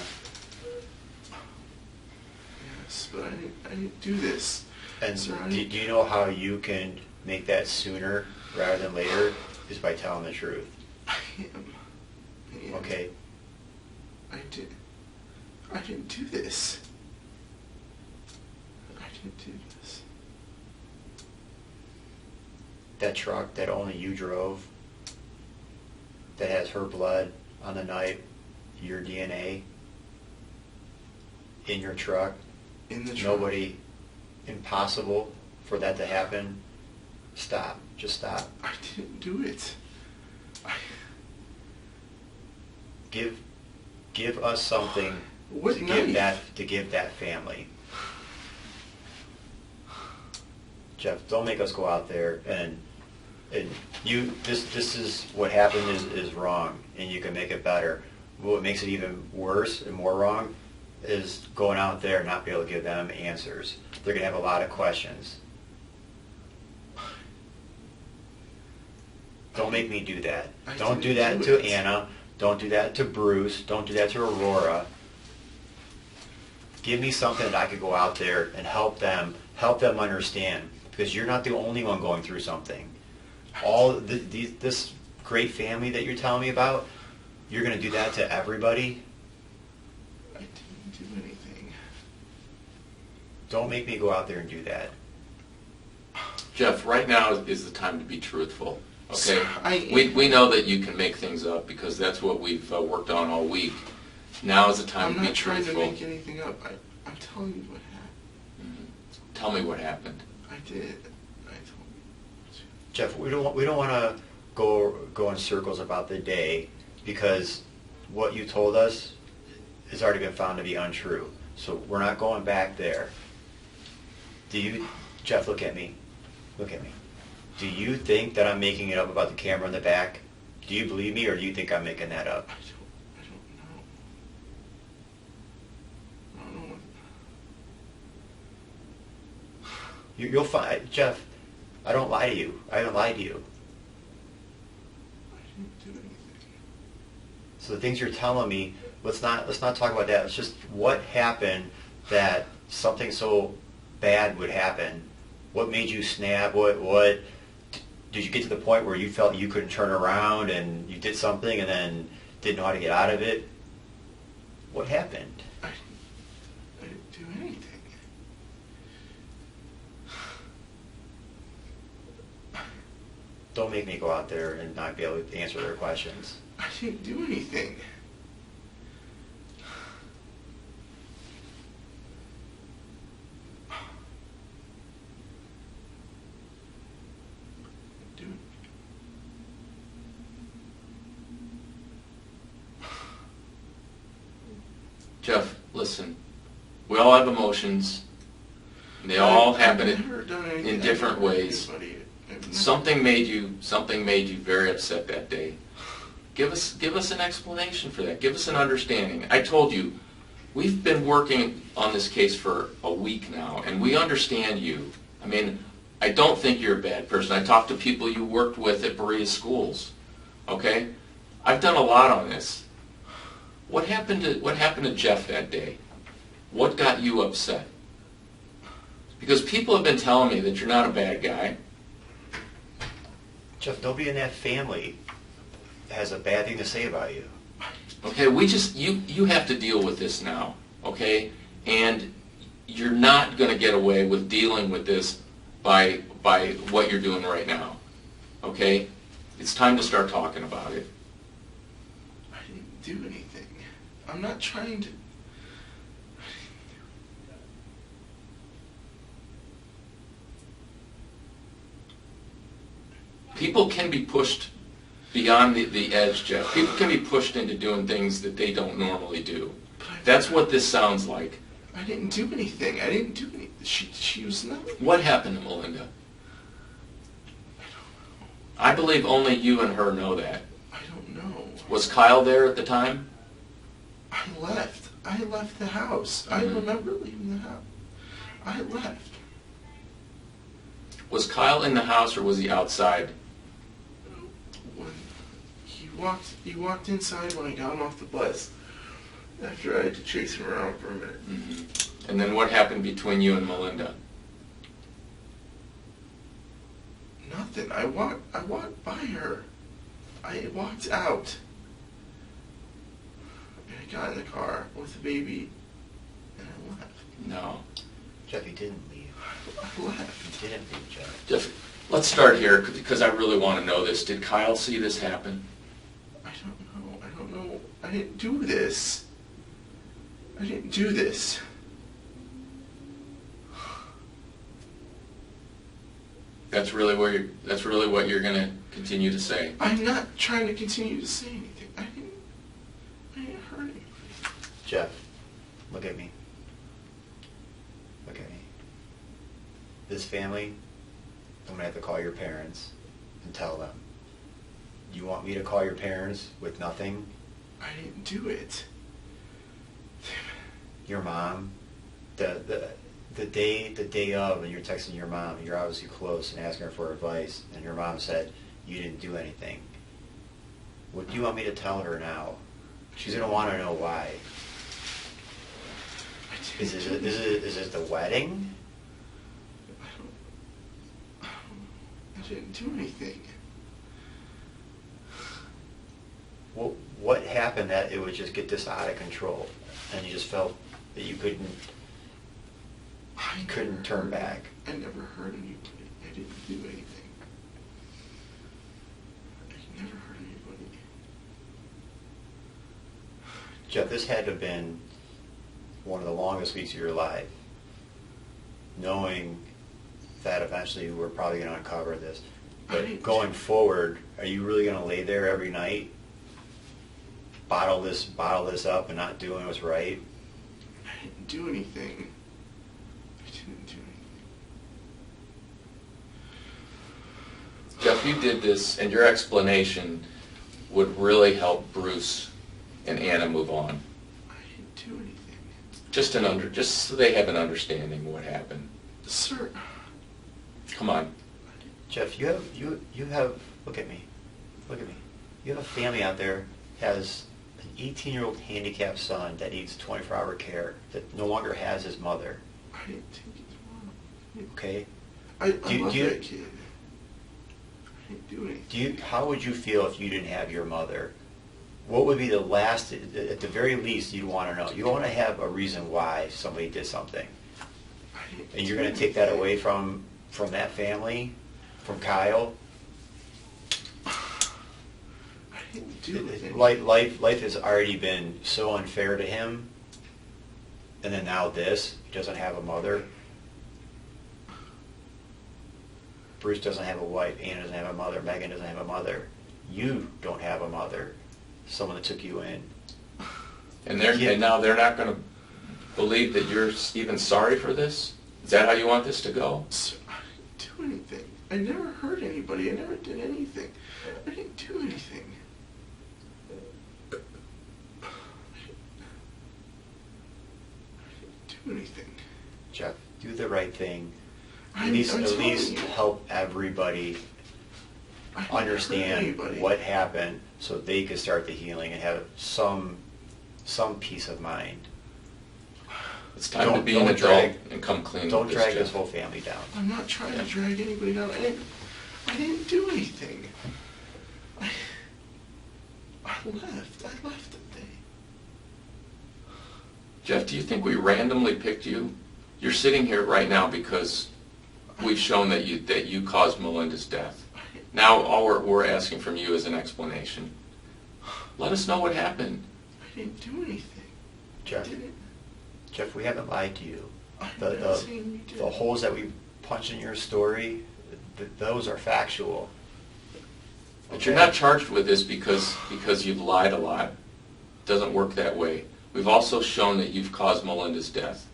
Yes, but I didn't do this. And Sir, do you know how you can make that sooner rather than later? Is by telling the truth. I am. Okay. I didn't do this. I didn't do this. That truck that only you drove, that has her blood on the knife, your DNA in your truck. In the truck. Nobody, impossible for that to happen. Stop. Just stop. I didn't do it. Give us something What to knife? give that family. Jeff, don't make us go out there and you this is what happened is wrong, and you can make it better. What makes it even worse and more wrong is going out there and not be able to give them answers. They're gonna have a lot of questions. Don't make me do that. Don't do that to Anna. Don't do that to Bruce. Don't do that to Aurora. Give me something that I could go out there and help them understand, because you're not the only one going through something. This great family that you're telling me about, you're going to do that to everybody? I didn't do anything. Don't make me go out there and do that. Jeff, right now is the time to be truthful. Okay, Sir, we know that you can make things up because that's what we've worked on all week. Now is the time to be truthful. I'm not trying to make anything up. I'm telling you what happened. Mm-hmm. Tell me what happened. I did. I told you. Jeff, we don't want to go in circles about the day, because what you told us has already been found to be untrue. So we're not going back there. Jeff, look at me. Look at me. Do you think that I'm making it up about the camera in the back? Do you believe me, or do you think I'm making that up? I don't know. You'll find, Jeff, I don't lie to you. I haven't lied to you. I didn't do anything. So the things you're telling me, let's not talk about that. It's just what happened that something so bad would happen. What made you snap? What did you get to the point where you felt you couldn't turn around and you did something and then didn't know how to get out of it? What happened? I didn't do anything. Don't make me go out there and not be able to answer their questions. I didn't do anything. Jeff, listen, we all have emotions, and they all happen in different ways. Something made you very upset that day. Give us an explanation for that. Give us an understanding. I told you, we've been working on this case for a week now, and we understand you. I mean, I don't think you're a bad person. I talked to people you worked with at Berea's schools. Okay? I've done a lot on this. What happened to Jeff that day? What got you upset? Because people have been telling me that you're not a bad guy. Jeff, nobody in that family has a bad thing to say about you. Okay, you have to deal with this now, okay? And you're not going to get away with dealing with this by what you're doing right now, okay? It's time to start talking about it. I didn't do anything. I'm not trying to... People can be pushed beyond the edge, Jeff. People can be pushed into doing things that they don't normally do. That's what this sounds like. I didn't do anything. I didn't do anything. She was nothing. What happened to Melinda? I believe only you and her know that. I don't know. Was Kyle there at the time? I left. I left the house. I remember leaving the house. I left. Was Kyle in the house or was he outside? When he walked inside when I got him off the bus. After I had to chase him around for a minute. Mm-hmm. And then what happened between you and Melinda? Nothing. I walked by her. I walked out. And I got in the car with the baby and I left. No. Jeff, you didn't leave. I left. You didn't leave, Jeff. Jeff, let's start here because I really want to know this. Did Kyle see this happen? I don't know. I didn't do this. I didn't do this. That's really what you're going to continue to say. I'm not trying to continue to say anything. I didn't hurt anybody. Jeff, look at me. Look at me. This family, I'm going to have to call your parents and tell them. You want me to call your parents with nothing? I didn't do it. Your mom, the day of, and you're texting your mom, you're obviously close and asking her for advice, and your mom said you didn't do anything. What do you want me to tell her now? She's going to want to know why. Is it the wedding? I didn't do anything. What happened that it would just get this out of control, and you just felt that you couldn't turn back? I never hurt anybody. I didn't do anything. I never hurt anybody. Jeff, this had to have been one of the longest weeks of your life, knowing that eventually you were probably going to uncover this. But going forward, are you really going to lay there every night, bottle this up and not doing what's right? I didn't do anything. I didn't do anything. Jeff, you did this, and your explanation would really help Bruce and Anna move on. I didn't do anything. Just so they have an understanding of what happened. Sir. Come on. Jeff, you have look at me. You have a family out there has an 18-year-old handicapped son that needs 24-hour care, that no longer has his mother. I didn't take his mom. Okay? I love that kid. I didn't do anything. How would you feel if you didn't have your mother? What would be the last, at the very least, you'd want to know? You want to have a reason why somebody did something. And you're going to take that away from that family, from Kyle? I didn't do anything. Life has already been so unfair to him, and then now this. He doesn't have a mother. Bruce doesn't have a wife. Anna doesn't have a mother. Megan doesn't have a mother. You don't have a mother. Someone that took you in. And now they're not going to believe that you're even sorry for this? Is that how you want this to go? Sir, I didn't do anything. I never hurt anybody. I never did anything. I didn't do anything. I didn't do anything. Jeff, do the right thing. I'm At telling least you. help everybody I didn't hurt understand anybody. what happened so they could start the healing and have some peace of mind. It's time to be an adult and come clean Don't with drag this, this whole family down. I'm not trying to drag anybody down. I didn't do anything. I left. I left that day. Jeff, do you think we randomly picked you? You're sitting here right now because we've shown that you caused Melinda's death. Now all we're asking from you is an explanation. Let us know what happened. didn't do anything. Jeff, I didn't. Jeff, we haven't lied to you. I'm not saying you did. The holes that we punched in your story, those are factual. But you're not charged with this because you've lied a lot. It doesn't work that way. We've also shown that you've caused Melinda's death.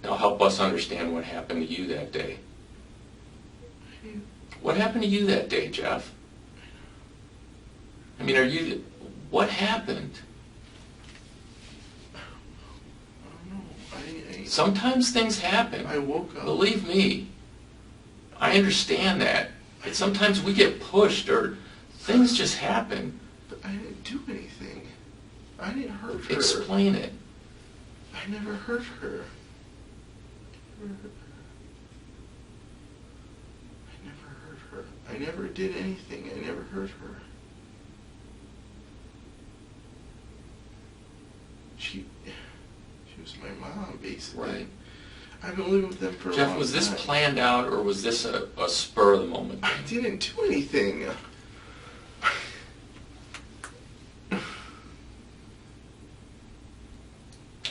Now help us understand what happened to you that day. What happened to you that day, Jeff? I mean, what happened? I don't know. Sometimes things happen. I woke up. Believe me. I understand that. But sometimes we get pushed or things just happen. But I didn't do anything. I didn't hurt her. Explain it. I never hurt her. I never hurt her. I never did anything. I never hurt her. She was my mom, basically. Right. I've been living with them for a long Jeff, time. was this planned out or was this a spur of the moment I thing? didn't do anything.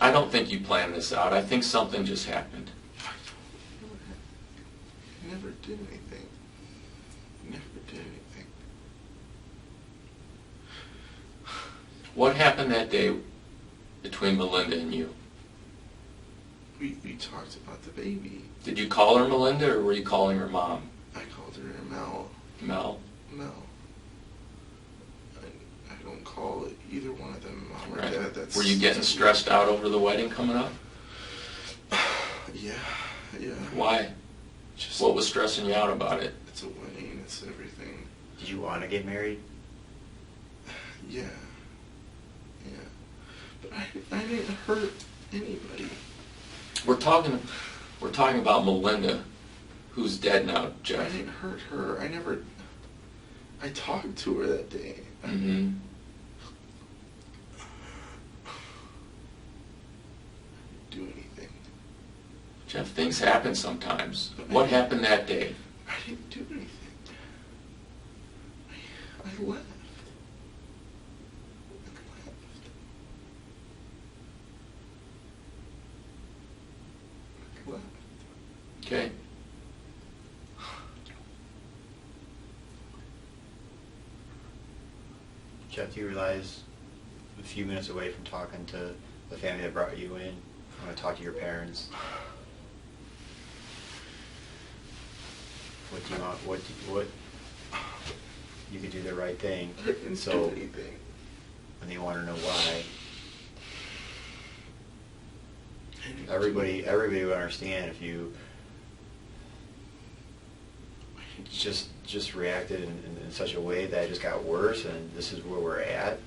I don't think you planned this out. I think something just happened. I never did anything. Never did anything. What happened that day between Melinda and you? We talked about the baby. Did you call her Melinda or were you calling her mom? I called her Mel. Mel? Mel. I don't call either one of them mom or Right. dad. Were you getting stressed out over the wedding coming up? Yeah. Why? Just What was stressing you out about it? It's a wedding. It's everything. Did you want to get married? Yeah. But I didn't hurt anybody. We're talking about Melinda, who's dead now, Jeff. I didn't hurt her. I talked to her that day. Mm-hmm. I didn't do anything. Jeff, things happen sometimes. What happened that day? I didn't do anything. I left. I left. Okay. Jeff, do you realize a few minutes away from talking to the family that brought you in, I'm going to talk to your parents? What do you want? What? You could do the right thing. I didn't So, do anything. and they want to know why. I didn't do Everybody anything. would understand if you just reacted in such a way that it just got worse, and this is where we're at.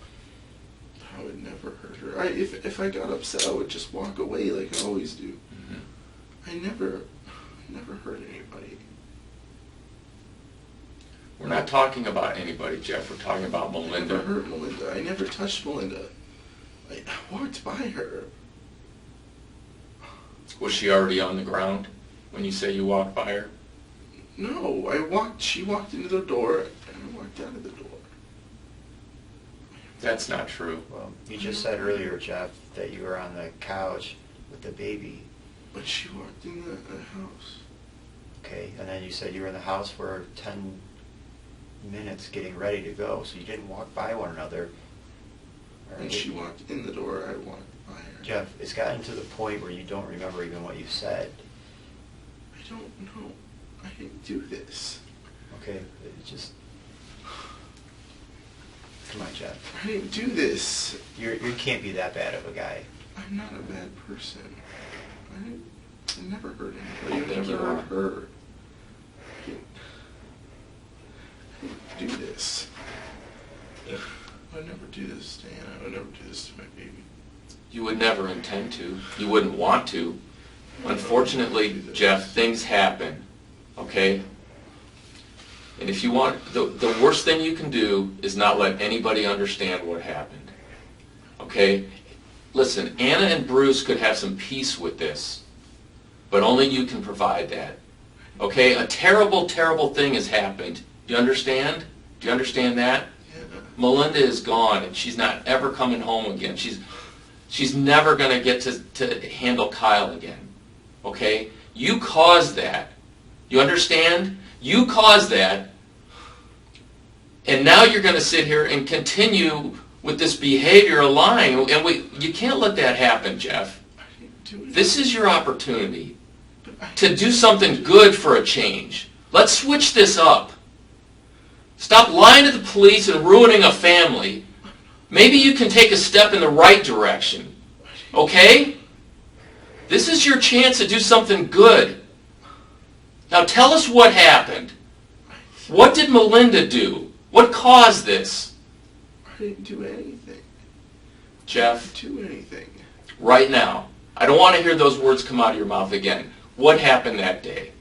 I would never hurt her. If I got upset, I would just walk away like I always do. Mm-hmm. I never hurt anybody. We're not talking about anybody, Jeff. We're talking about I Melinda. never hurt Melinda. I never touched Melinda. I walked by her. Was she already on the ground when you say you walked by her? No, she walked into the door, and I walked out of the door. That's not true. Well, you just said earlier, Jeff, that you were on the couch with the baby. But she walked in the house. Okay, and then you said you were in the house for 10 minutes getting ready to go, so you didn't walk by one another. All And right? she walked in the door, I walked by her. Jeff, it's gotten to the point where you don't remember even what you said. I don't know. I didn't do this. Okay, it just... Come on, Jeff. I didn't do this. You can't be that bad of a guy. I'm not a bad person. I never hurt I don't anybody. I think you never are. hurt her. I didn't do this. I would never do this, Dan. I would never do this to my baby. You would never intend to. You wouldn't want to. Unfortunately, Jeff, things happen. Okay? And if you want, the worst thing you can do is not let anybody understand what happened. Okay? Listen, Anna and Bruce could have some peace with this, but only you can provide that. Okay? A terrible, terrible thing has happened. Do you understand? Do you understand that? Yeah. Melinda is gone, and she's not ever coming home again. She's never going to get to handle Kyle again. Okay? You caused that. You understand? You caused that. And now you're going to sit here and continue with this behavior of lying. And you can't let that happen, Jeff. This is your opportunity to do something good for a change. Let's switch this up. Stop lying to the police and ruining a family. Maybe you can take a step in the right direction. Okay? This is your chance to do something good. Now tell us what happened. What did Melinda do? What caused this? I didn't do anything. Jeff? I didn't do anything. Right now. I don't want to hear those words come out of your mouth again. What happened that day?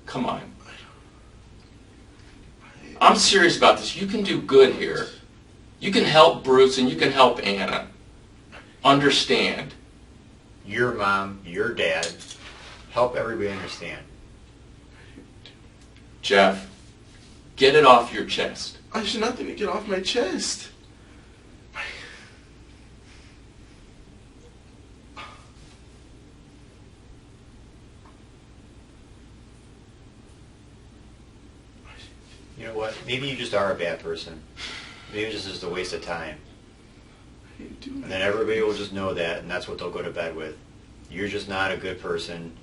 Come on. I'm serious about this. You can do good here. You can help Bruce and you can help Anna. Understand. Your mom, your dad, help everybody understand. Jeff, get it off your chest. There's nothing to get off my chest. You know what? Maybe you just are a bad person. Maybe this is just a waste of time. And then everybody will just know that, and that's what they'll go to bed with. You're just not a good person.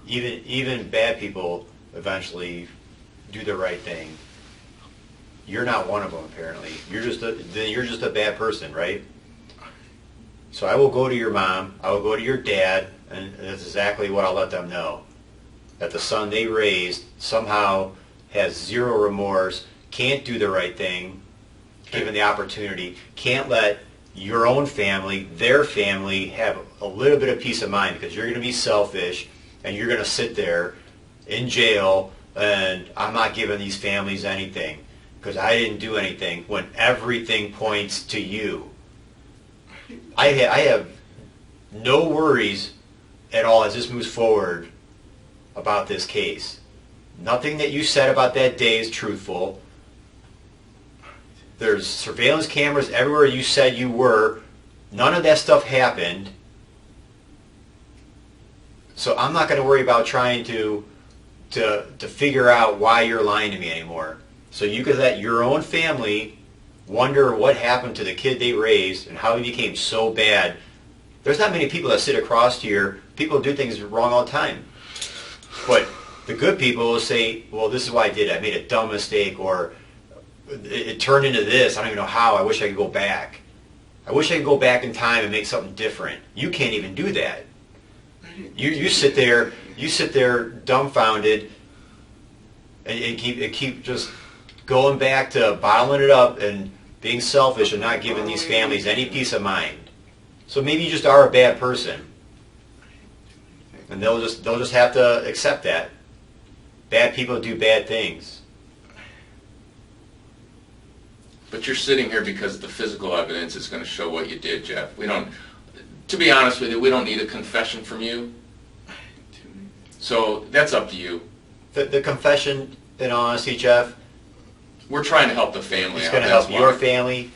Even bad people eventually do the right thing. You're not one of them, apparently. You're just a bad person, right? So I will go to your mom, I will go to your dad, and that's exactly what I'll let them know. That the son they raised somehow has zero remorse, can't do the right thing, given the opportunity, can't let your own family, their family, have a little bit of peace of mind, because you're going to be selfish, and you're going to sit there in jail, and I'm not giving these families anything, because I didn't do anything, when everything points to you. I have no worries at all as this moves forward about this case. Nothing that you said about that day is truthful. There's surveillance cameras everywhere you said you were. None of that stuff happened. So I'm not going to worry about trying to figure out why you're lying to me anymore. So you can let your own family wonder what happened to the kid they raised and how he became so bad. There's not many people that sit across here. People do things wrong all the time. But the good people will say, well, this is why I did it. I made a dumb mistake, or it turned into this. I don't even know how. I wish I could go back. I wish I could go back in time and make something different. You can't even do that. You sit there dumbfounded and keep just going back to bottling it up and being selfish and not giving these families any peace of mind. So maybe you just are a bad person, and they'll just have to accept that. Bad people do bad things. But you're sitting here because the physical evidence is going to show what you did, Jeff. To be honest with you, we don't need a confession from you. So that's up to you. The confession, in all honesty, Jeff, we're trying to help the family. It's going to help your family.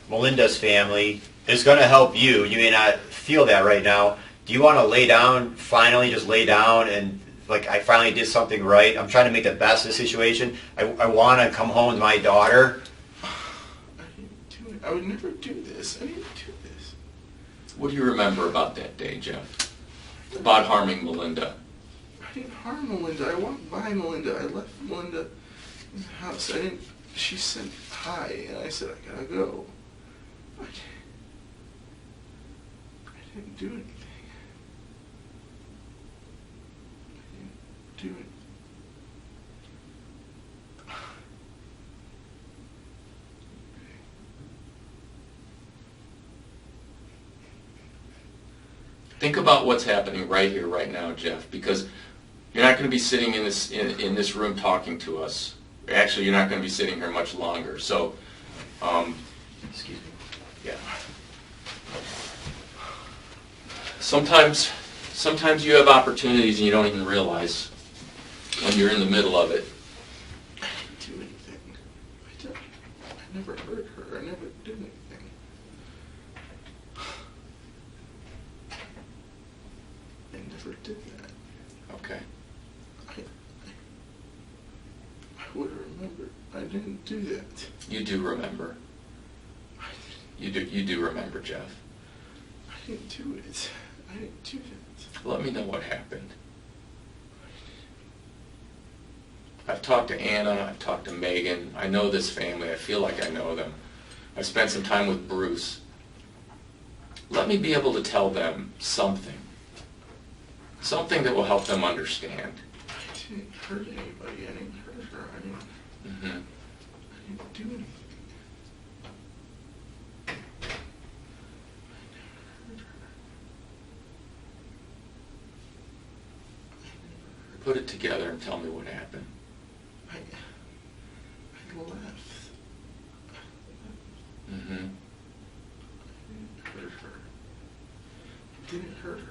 Melinda's family. It's going to help you. You may not feel that right now. Do you want to lay down, finally just lay down and, like, I finally did something right? I'm trying to make the best of the situation. I want to come home with my daughter. I didn't do it. I would never do this. I didn't do this. What do you remember about that day, Jeff? About harming Melinda? I didn't harm Melinda. I walked by Melinda. I left Melinda in the house. She said hi, and I said, I gotta go. I didn't do anything. I didn't do it. Think about what's happening right here, right now, Jeff, because you're not going to be sitting in this room talking to us. Actually, you're not going to be sitting here much longer. So, Excuse me. yeah. Sometimes you have opportunities and you don't even realize when you're in the middle of it. never did that. Okay. I would have remembered. I didn't do that. You do remember. You do remember, Jeff. I didn't do it. I didn't do that. Let me know what happened. I've talked to Anna, I've talked to Megan. I know this family. I feel like I know them. I've spent some time with Bruce. Let me be able to tell them something. Something that will help them understand. I didn't hurt anybody. I didn't hurt her. I didn't do anything. Put it together and tell me what happened. I left. Mm-hmm. I didn't hurt her. I didn't hurt her.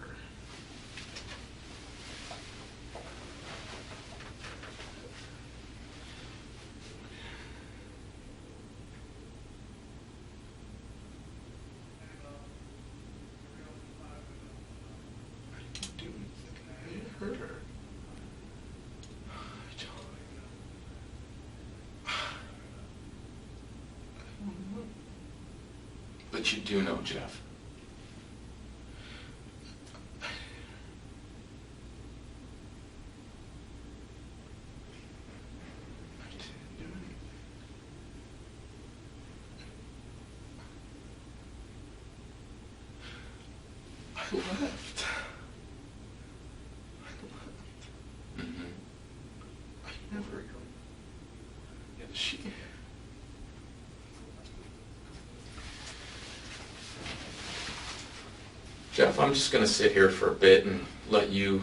I didn't do anything. I didn't hurt her. But you do know, Jeff. I didn't do anything. I left. Mm-hmm. I never. She. Jeff, I'm just going to sit here for a bit and let you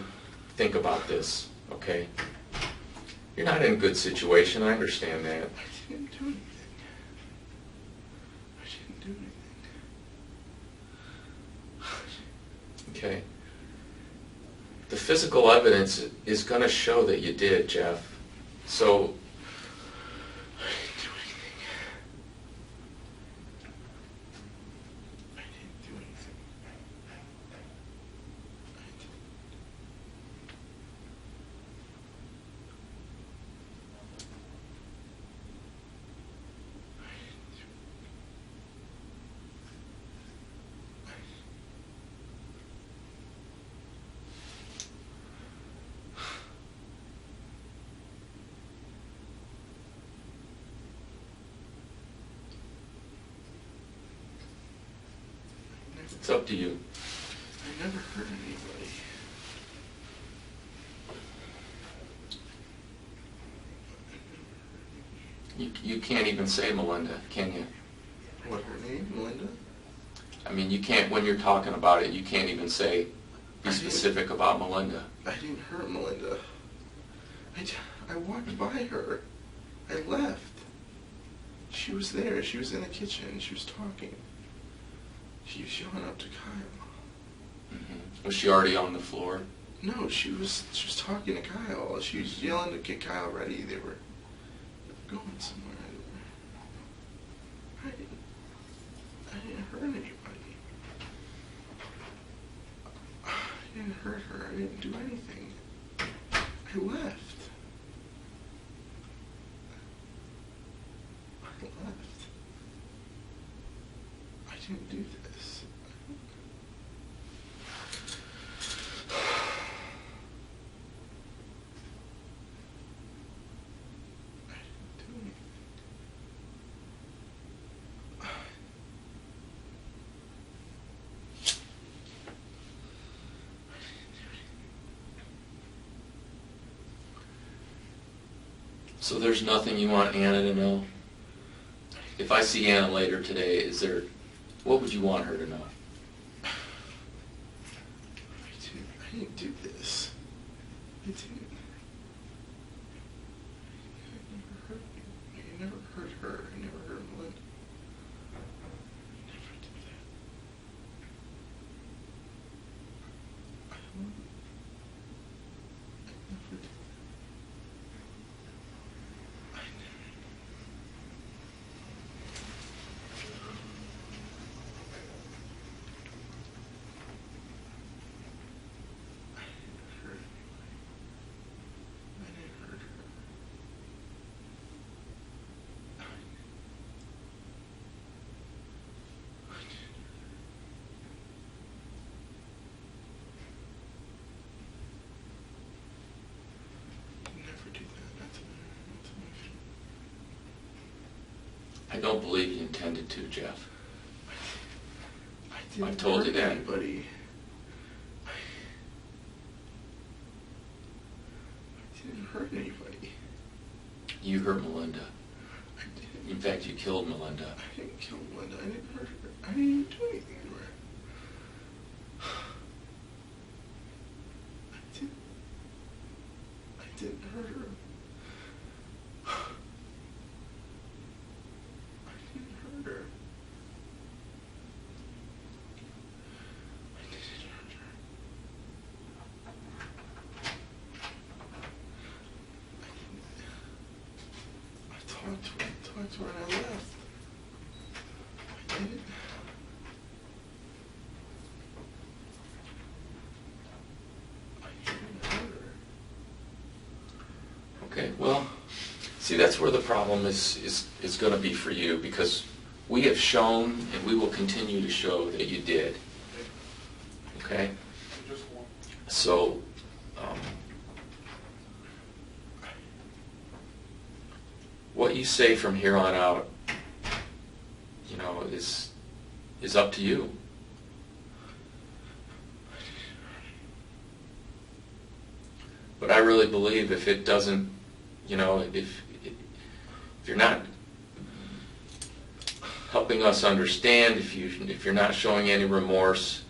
think about this, okay? You're not in a good situation, I understand that. I didn't do anything. I didn't do anything. Okay. The physical evidence is going to show that you did, Jeff. So, I didn't do anything. I didn't do anything. it's up to you. I never hurt anybody. You can't even say Melinda, can you? What, her name? Melinda? I mean, you can't, when you're talking about it, you can't even say, be specific about Melinda. I didn't hurt Melinda. I walked by her. I left. She was there. She was in the kitchen. She was talking. She was yelling up to Kyle. Mm-hmm. Was she already on the floor? No, she was talking to Kyle. She was yelling to get Kyle ready. They were going somewhere. I didn't hurt anybody. I didn't hurt her. I didn't do anything. I left. I left. I didn't do this. So there's nothing you want Anna to know? If I see Anna later today, what would you want her to know? I didn't do this. I didn't. I never hurt her. I never hurt Melinda. I never did that. I never did that. I don't believe you intended to, Jeff. I didn't I told you hurt that. anybody. I didn't hurt anybody. You hurt Melinda. I didn't. In fact, you killed Melinda. I didn't kill Melinda. I didn't hurt her. I didn't even do anything to her. I didn't hurt her. I didn't hurt her. I didn't hurt her. I talked to her and I left. I didn't. I didn't hurt her. Okay, well, see, that's where the problem is going to be for you, because we have shown and we will continue to show that you did. Okay? So, what you say from here on out, you know, is up to you. But I really believe if it doesn't, you know, if you're not helping us understand, if you're not showing any remorse,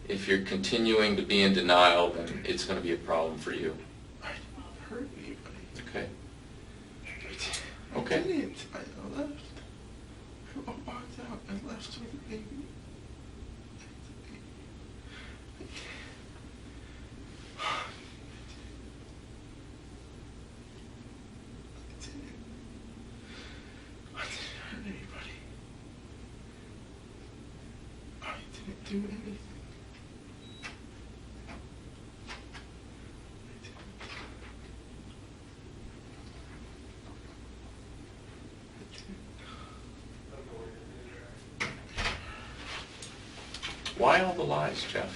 if you're continuing to be in denial, then it's going to be a problem for you. I didn't hurt anybody. Okay? I Okay. didn't. I left. I walked out. I left with the baby. I didn't hurt anybody. I didn't do anything. Why all the lies, Jeff?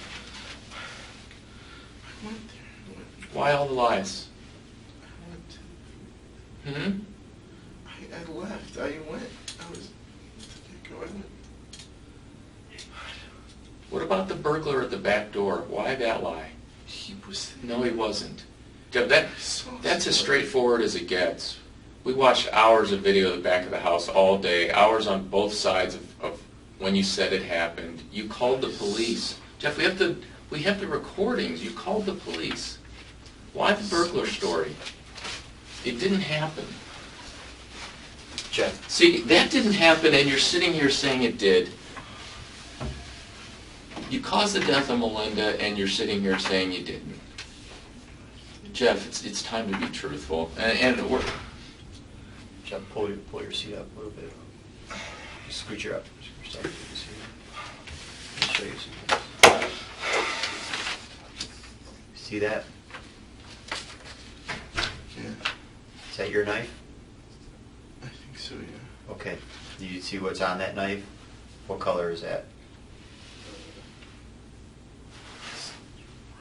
I went there. Why all the lies? I went to. Hmm? I left. I went. I was. I went. What about the burglar at the back door? Why that lie? He was. No, he wasn't. Jeff, that's as So straightforward as it gets. We watched hours of video of the back of the house all day, hours on both sides of when you said it happened. You called the police. Jeff, we have the recordings. You called the police. Why the burglar story? It didn't happen. Jeff, See, that didn't happen, and you're sitting here saying it did. You caused the death of Melinda, and you're sitting here saying you didn't. Jeff, it's time to be truthful. And we're... Jeff, pull your seat up a little bit. Just scooch her up. Scooch up. Let me show you some things. See that? Yeah. Is that your knife? I think so, yeah. Okay. Do you see what's on that knife? What color is that?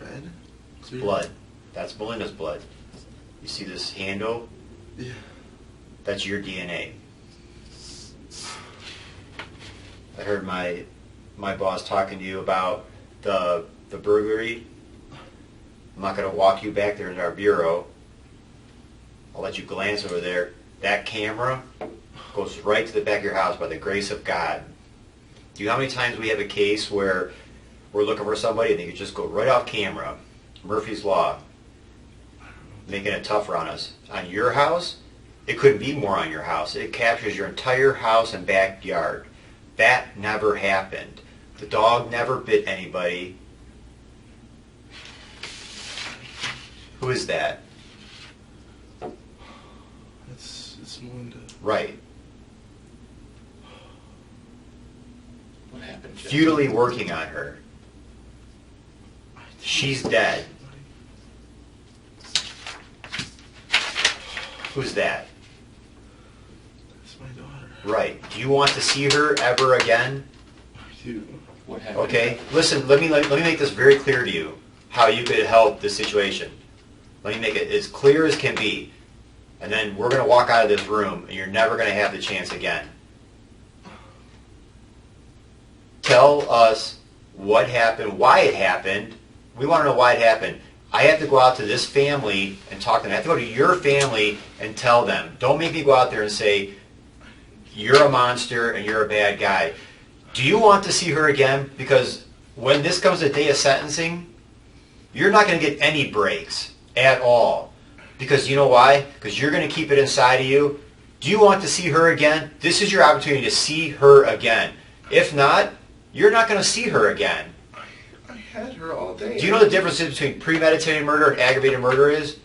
Red? It's blood. That's Melinda's blood. You see this handle? Yeah. That's your DNA. I heard my boss talking to you about the burglary. I'm not going to walk you back there to our bureau. I'll let you glance over there. That camera goes right to the back of your house by the grace of God. Do you know how many times we have a case where we're looking for somebody and they could just go right off camera? Murphy's Law. Making it tougher on us. On your house, it couldn't be more on your house. It captures your entire house and backyard. That never happened. The dog never bit anybody. Who is that? It's Melinda. Right. What happened, Jeff? Futilely working on her. She's dead. Who's that? That's my daughter. Right. Do you want to see her ever again? I do. What happened? Okay. Listen, let me make this very clear to you, how you could help this situation. Let me make it as clear as can be. And then we're going to walk out of this room, and you're never going to have the chance again. tell us what happened, why it happened. We want to know why it happened. I have to go out to this family and talk to them. I have to go to your family and tell them. Don't make me go out there and say, you're a monster and you're a bad guy. Do you want to see her again? Because when this comes to the day of sentencing, you're not going to get any breaks at all. Because you know why? Because you're going to keep it inside of you. Do you want to see her again? This is your opportunity to see her again. If not, you're not going to see her again. I had her all day. Do you know the difference between premeditated murder and aggravated murder is?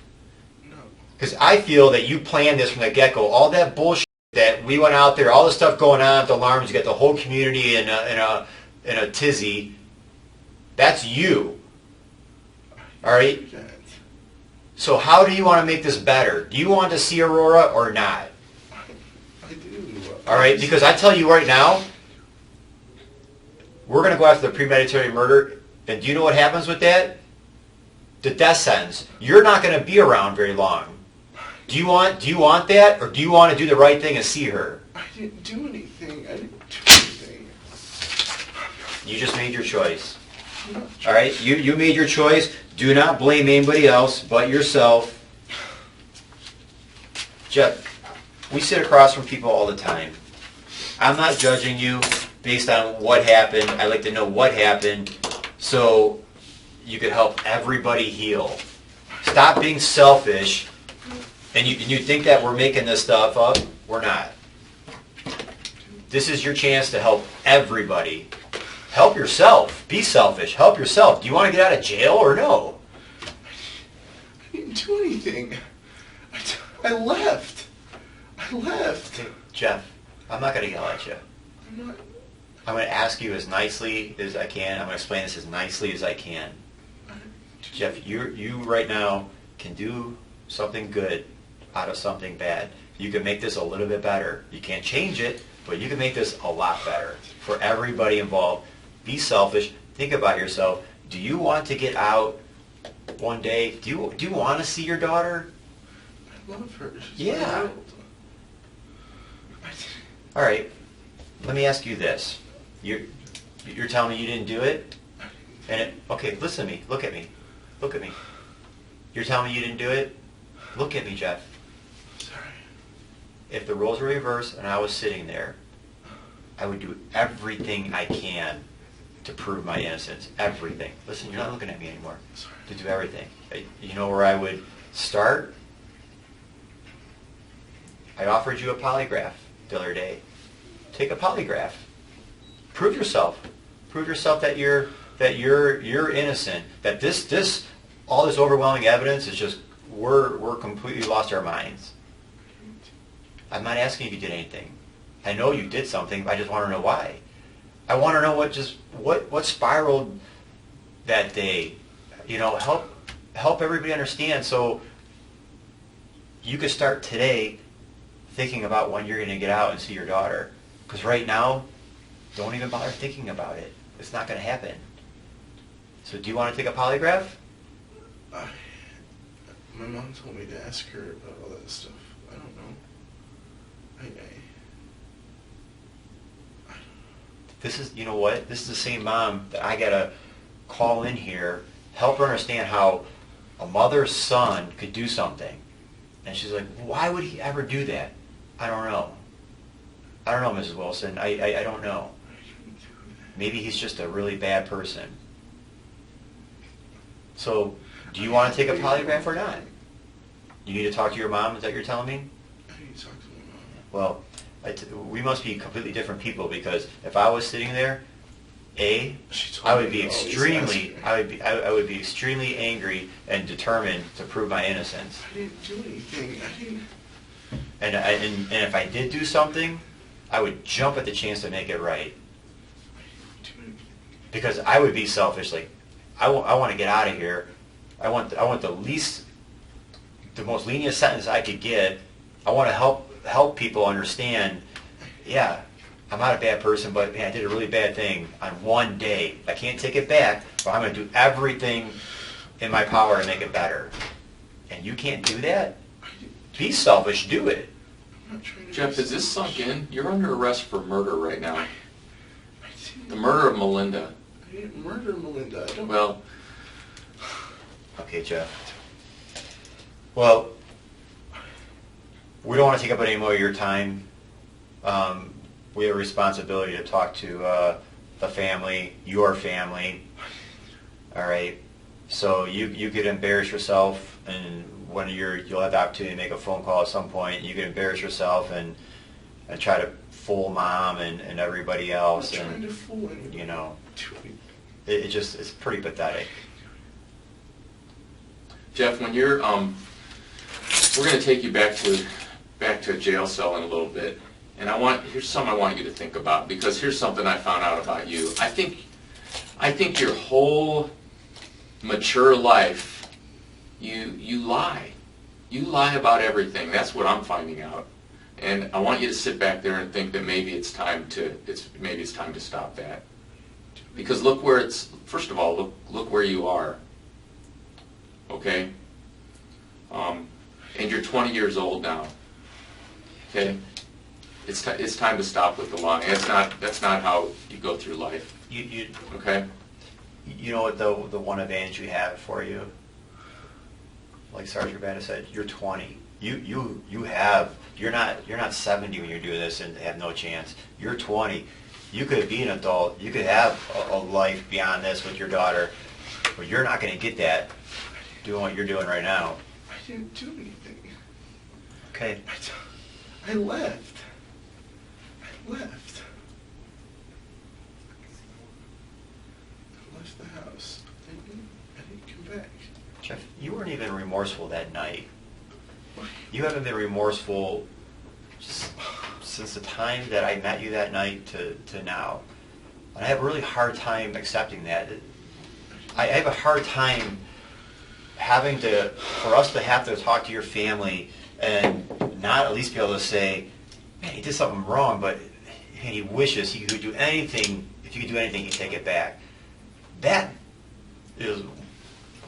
No. Because I feel that you planned this from the get-go. All that bullshit that we went out there, all the stuff going on at the alarms, you got the whole community in a tizzy. That's you. All right? So how do you want to make this better? Do you want to see Aurora or not? I do. All right? Because I tell you right now, we're going to go after the premeditated murder, and do you know what happens with that? The death sentence. You're not going to be around very long. Do you want that, or do you want to do the right thing and see her? I didn't do anything. I didn't do anything. You just made your choice. All right? You made your choice. Do not blame anybody else but yourself. Jeff, we sit across from people all the time. I'm not judging you based on what happened. I like to know what happened so you can help everybody heal. Stop being selfish. And you think that we're making this stuff up? We're not. This is your chance to help everybody. Help yourself. Be selfish. Help yourself. Do you want to get out of jail or no? I didn't do anything. I left. Hey, Jeff, I'm not going to yell at you. I'm not. I'm going to ask you as nicely as I can. I'm going to explain this as nicely as I can. Jeff, you right now can do something good out of something bad. You can make this a little bit better. You can't change it, but you can make this a lot better for everybody involved. Be selfish. Think about yourself. Do you want to get out one day? Do you want to see your daughter? I love her. She's Yeah. my child. All right. Let me ask you this. You're telling me you didn't do it? Okay, listen to me. Look at me. Look at me. You're telling me you didn't do it? Look at me, Jeff. Sorry. If the roles were reversed and I was sitting there, I would do everything I can to prove my innocence. Everything. Listen, you're not looking at me anymore. Sorry. To do everything. You know where I would start? I offered you a polygraph the other day. Take a polygraph. Prove yourself. Prove yourself that you're innocent. That all this overwhelming evidence is just we're completely lost our minds. I'm not asking if you did anything. I know you did something. I just want to know why. I want to know what spiraled that day. You know, help everybody understand so you can start today thinking about when you're going to get out and see your daughter. Because right now, don't even bother thinking about it. It's not going to happen. So do you want to take a polygraph? My mom told me to ask her about all that stuff. I don't know. This is, you know what? This is the same mom that I got to call in here, help her understand how a mother's son could do something. And she's like, why would he ever do that? I don't know. I don't know, Mrs. Wilson. I don't know. Maybe he's just a really bad person. So, do you want to take a polygraph or not? You need to talk to your mom, is that what you're telling me? I need to talk to my mom. Well, we must be completely different people because if I was sitting there, I would be extremely angry and determined to prove my innocence. I didn't do anything. And if I did do something, I would jump at the chance to make it right. Because I would be selfish. Like, I want to get out of here. I want the most lenient sentence I could get. I want to help people understand. Yeah, I'm not a bad person, but man, I did a really bad thing on one day. I can't take it back, but I'm going to do everything in my power to make it better. And you can't do that? Be selfish. Do it. Jeff, is this sunk in? You're under arrest for murder right now. I didn't The murder of Melinda. I didn't murder Melinda. I don't... Well, Okay, Jeff. Well, we don't want to take up any more of your time. We have a responsibility to talk to the family, your family. All right. So you could embarrass yourself, and when you'll have the opportunity to make a phone call at some point. You could embarrass yourself and try to fool mom and everybody else. I'm not and trying to fool anybody. you know, it's pretty pathetic. Jeff, when you're, we're going to take you back to a jail cell in a little bit, and here's something I want you to think about, because here's something I found out about you. I think your whole mature life, you lie. You lie about everything. That's what I'm finding out, and I want you to sit back there and think that maybe it's time to stop that, because look where first of all, look where you are. Okay? And you're 20 years old now. Okay? It's time to stop with the lying. That's not how you go through life. Okay? You know what the one advantage you have for you? Like Sergeant Urbana said, you're 20. You're not 70 when you're doing this and have no chance. You're 20. You could be an adult. You could have a life beyond this with your daughter, but you're not going to get that doing what you're doing right now. I didn't do anything. Okay. I left. I left the house. I didn't come back. Jeff, you weren't even remorseful that night. You haven't been remorseful since the time that I met you that night to now. And I have a really hard time accepting that. I have a hard time for us to have to talk to your family and not at least be able to say, man, he did something wrong, but he wishes he could do anything. If you could do anything, he'd take it back. That is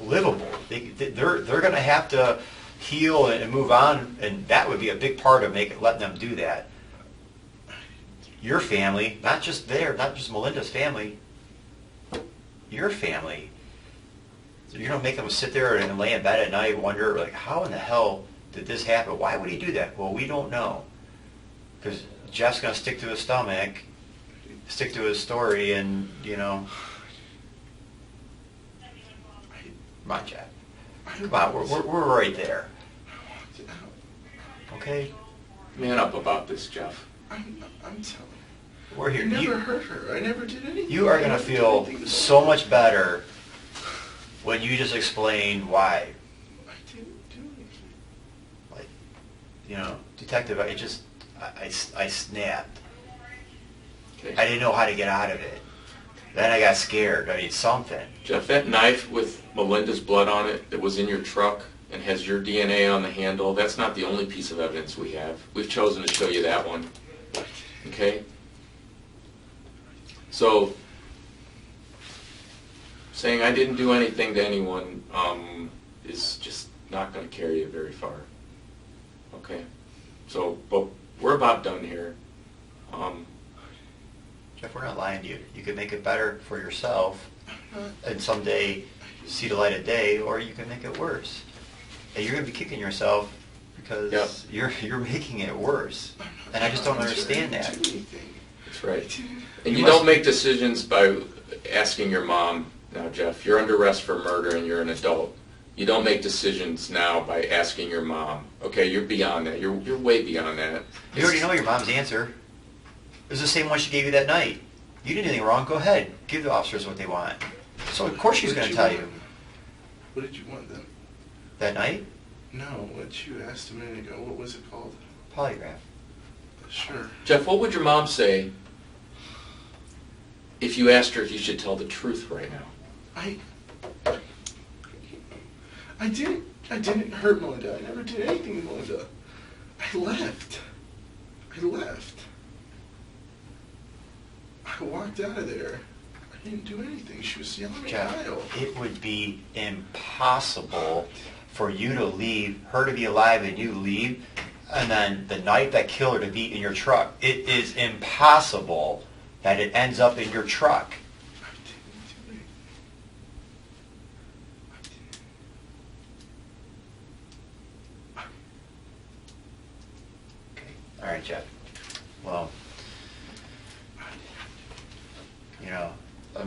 livable. They're going to have to heal and move on, and that would be a big part of letting them do that. Your family, not just Melinda's family, your family. So you're going to make them sit there and lay in bed at night and wonder, like, how in the hell did this happen? Why would he do that? Well, we don't know. Because Jeff's going to stick to his stomach, stick to his story, and, Come on, Jeff. Come on, we're right there. Okay? Man up about this, Jeff. I'm telling you. We're here. I never hurt her. I never did anything. You are going to feel so much better when you just explain why. I didn't do anything. Like, detective, I snapped. Okay. I didn't know how to get out of it. Then I got scared. I mean, something. Jeff, that knife with Melinda's blood on it that was in your truck and has your DNA on the handle, that's not the only piece of evidence we have. We've chosen to show you that one. Okay? So, saying I didn't do anything to anyone is just not going to carry you very far. Okay? So, but we're about done here. Jeff, we're not lying to you. You could make it better for yourself and someday see the light of day, or you can make it worse. And you're going to be kicking yourself because you're making it worse. And I just don't understand that. That's right. And you don't make decisions by asking your mom. Now, Jeff, you're under arrest for murder and you're an adult. You don't make decisions now by asking your mom. Okay, you're beyond that. You're way beyond that. You already know your mom's answer. It was the same one she gave you that night. You didn't do anything wrong. Go ahead. Give the officers what they want. So of course she's going to tell you. What did you want then? That night? No, what you asked a minute ago. What was it called? Polygraph. Sure. Jeff, what would your mom say if you asked her if you should tell the truth right now? I didn't hurt Melinda. I never did anything to Melinda. I left. I walked out of there. I didn't do anything. She was yelling at Jeff, Kyle. it would be impossible for you to leave, her to be alive and you leave, and then the knife that killed her to be in your truck. It is impossible that it ends up in your truck. I didn't do it. I didn't. Okay. All right, Jeff. Well, you know,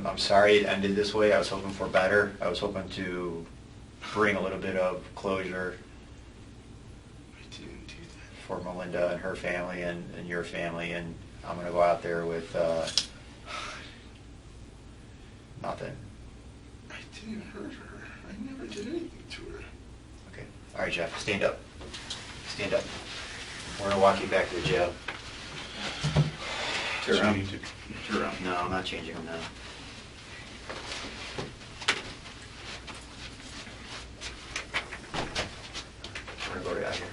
I'm sorry it ended this way. I was hoping for better. I was hoping to bring a little bit of closure I didn't do that. for Melinda and her family and your family, and I'm going to go out there with nothing. I didn't hurt her. I never did anything to her. Okay. All right, Jeff. Stand up. Stand up. We're going to walk you back to the jail. So Turn you around. need to turn around. No, I'm not changing them now. We're going to go right out here.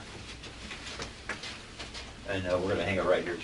And we're going to hang it right here.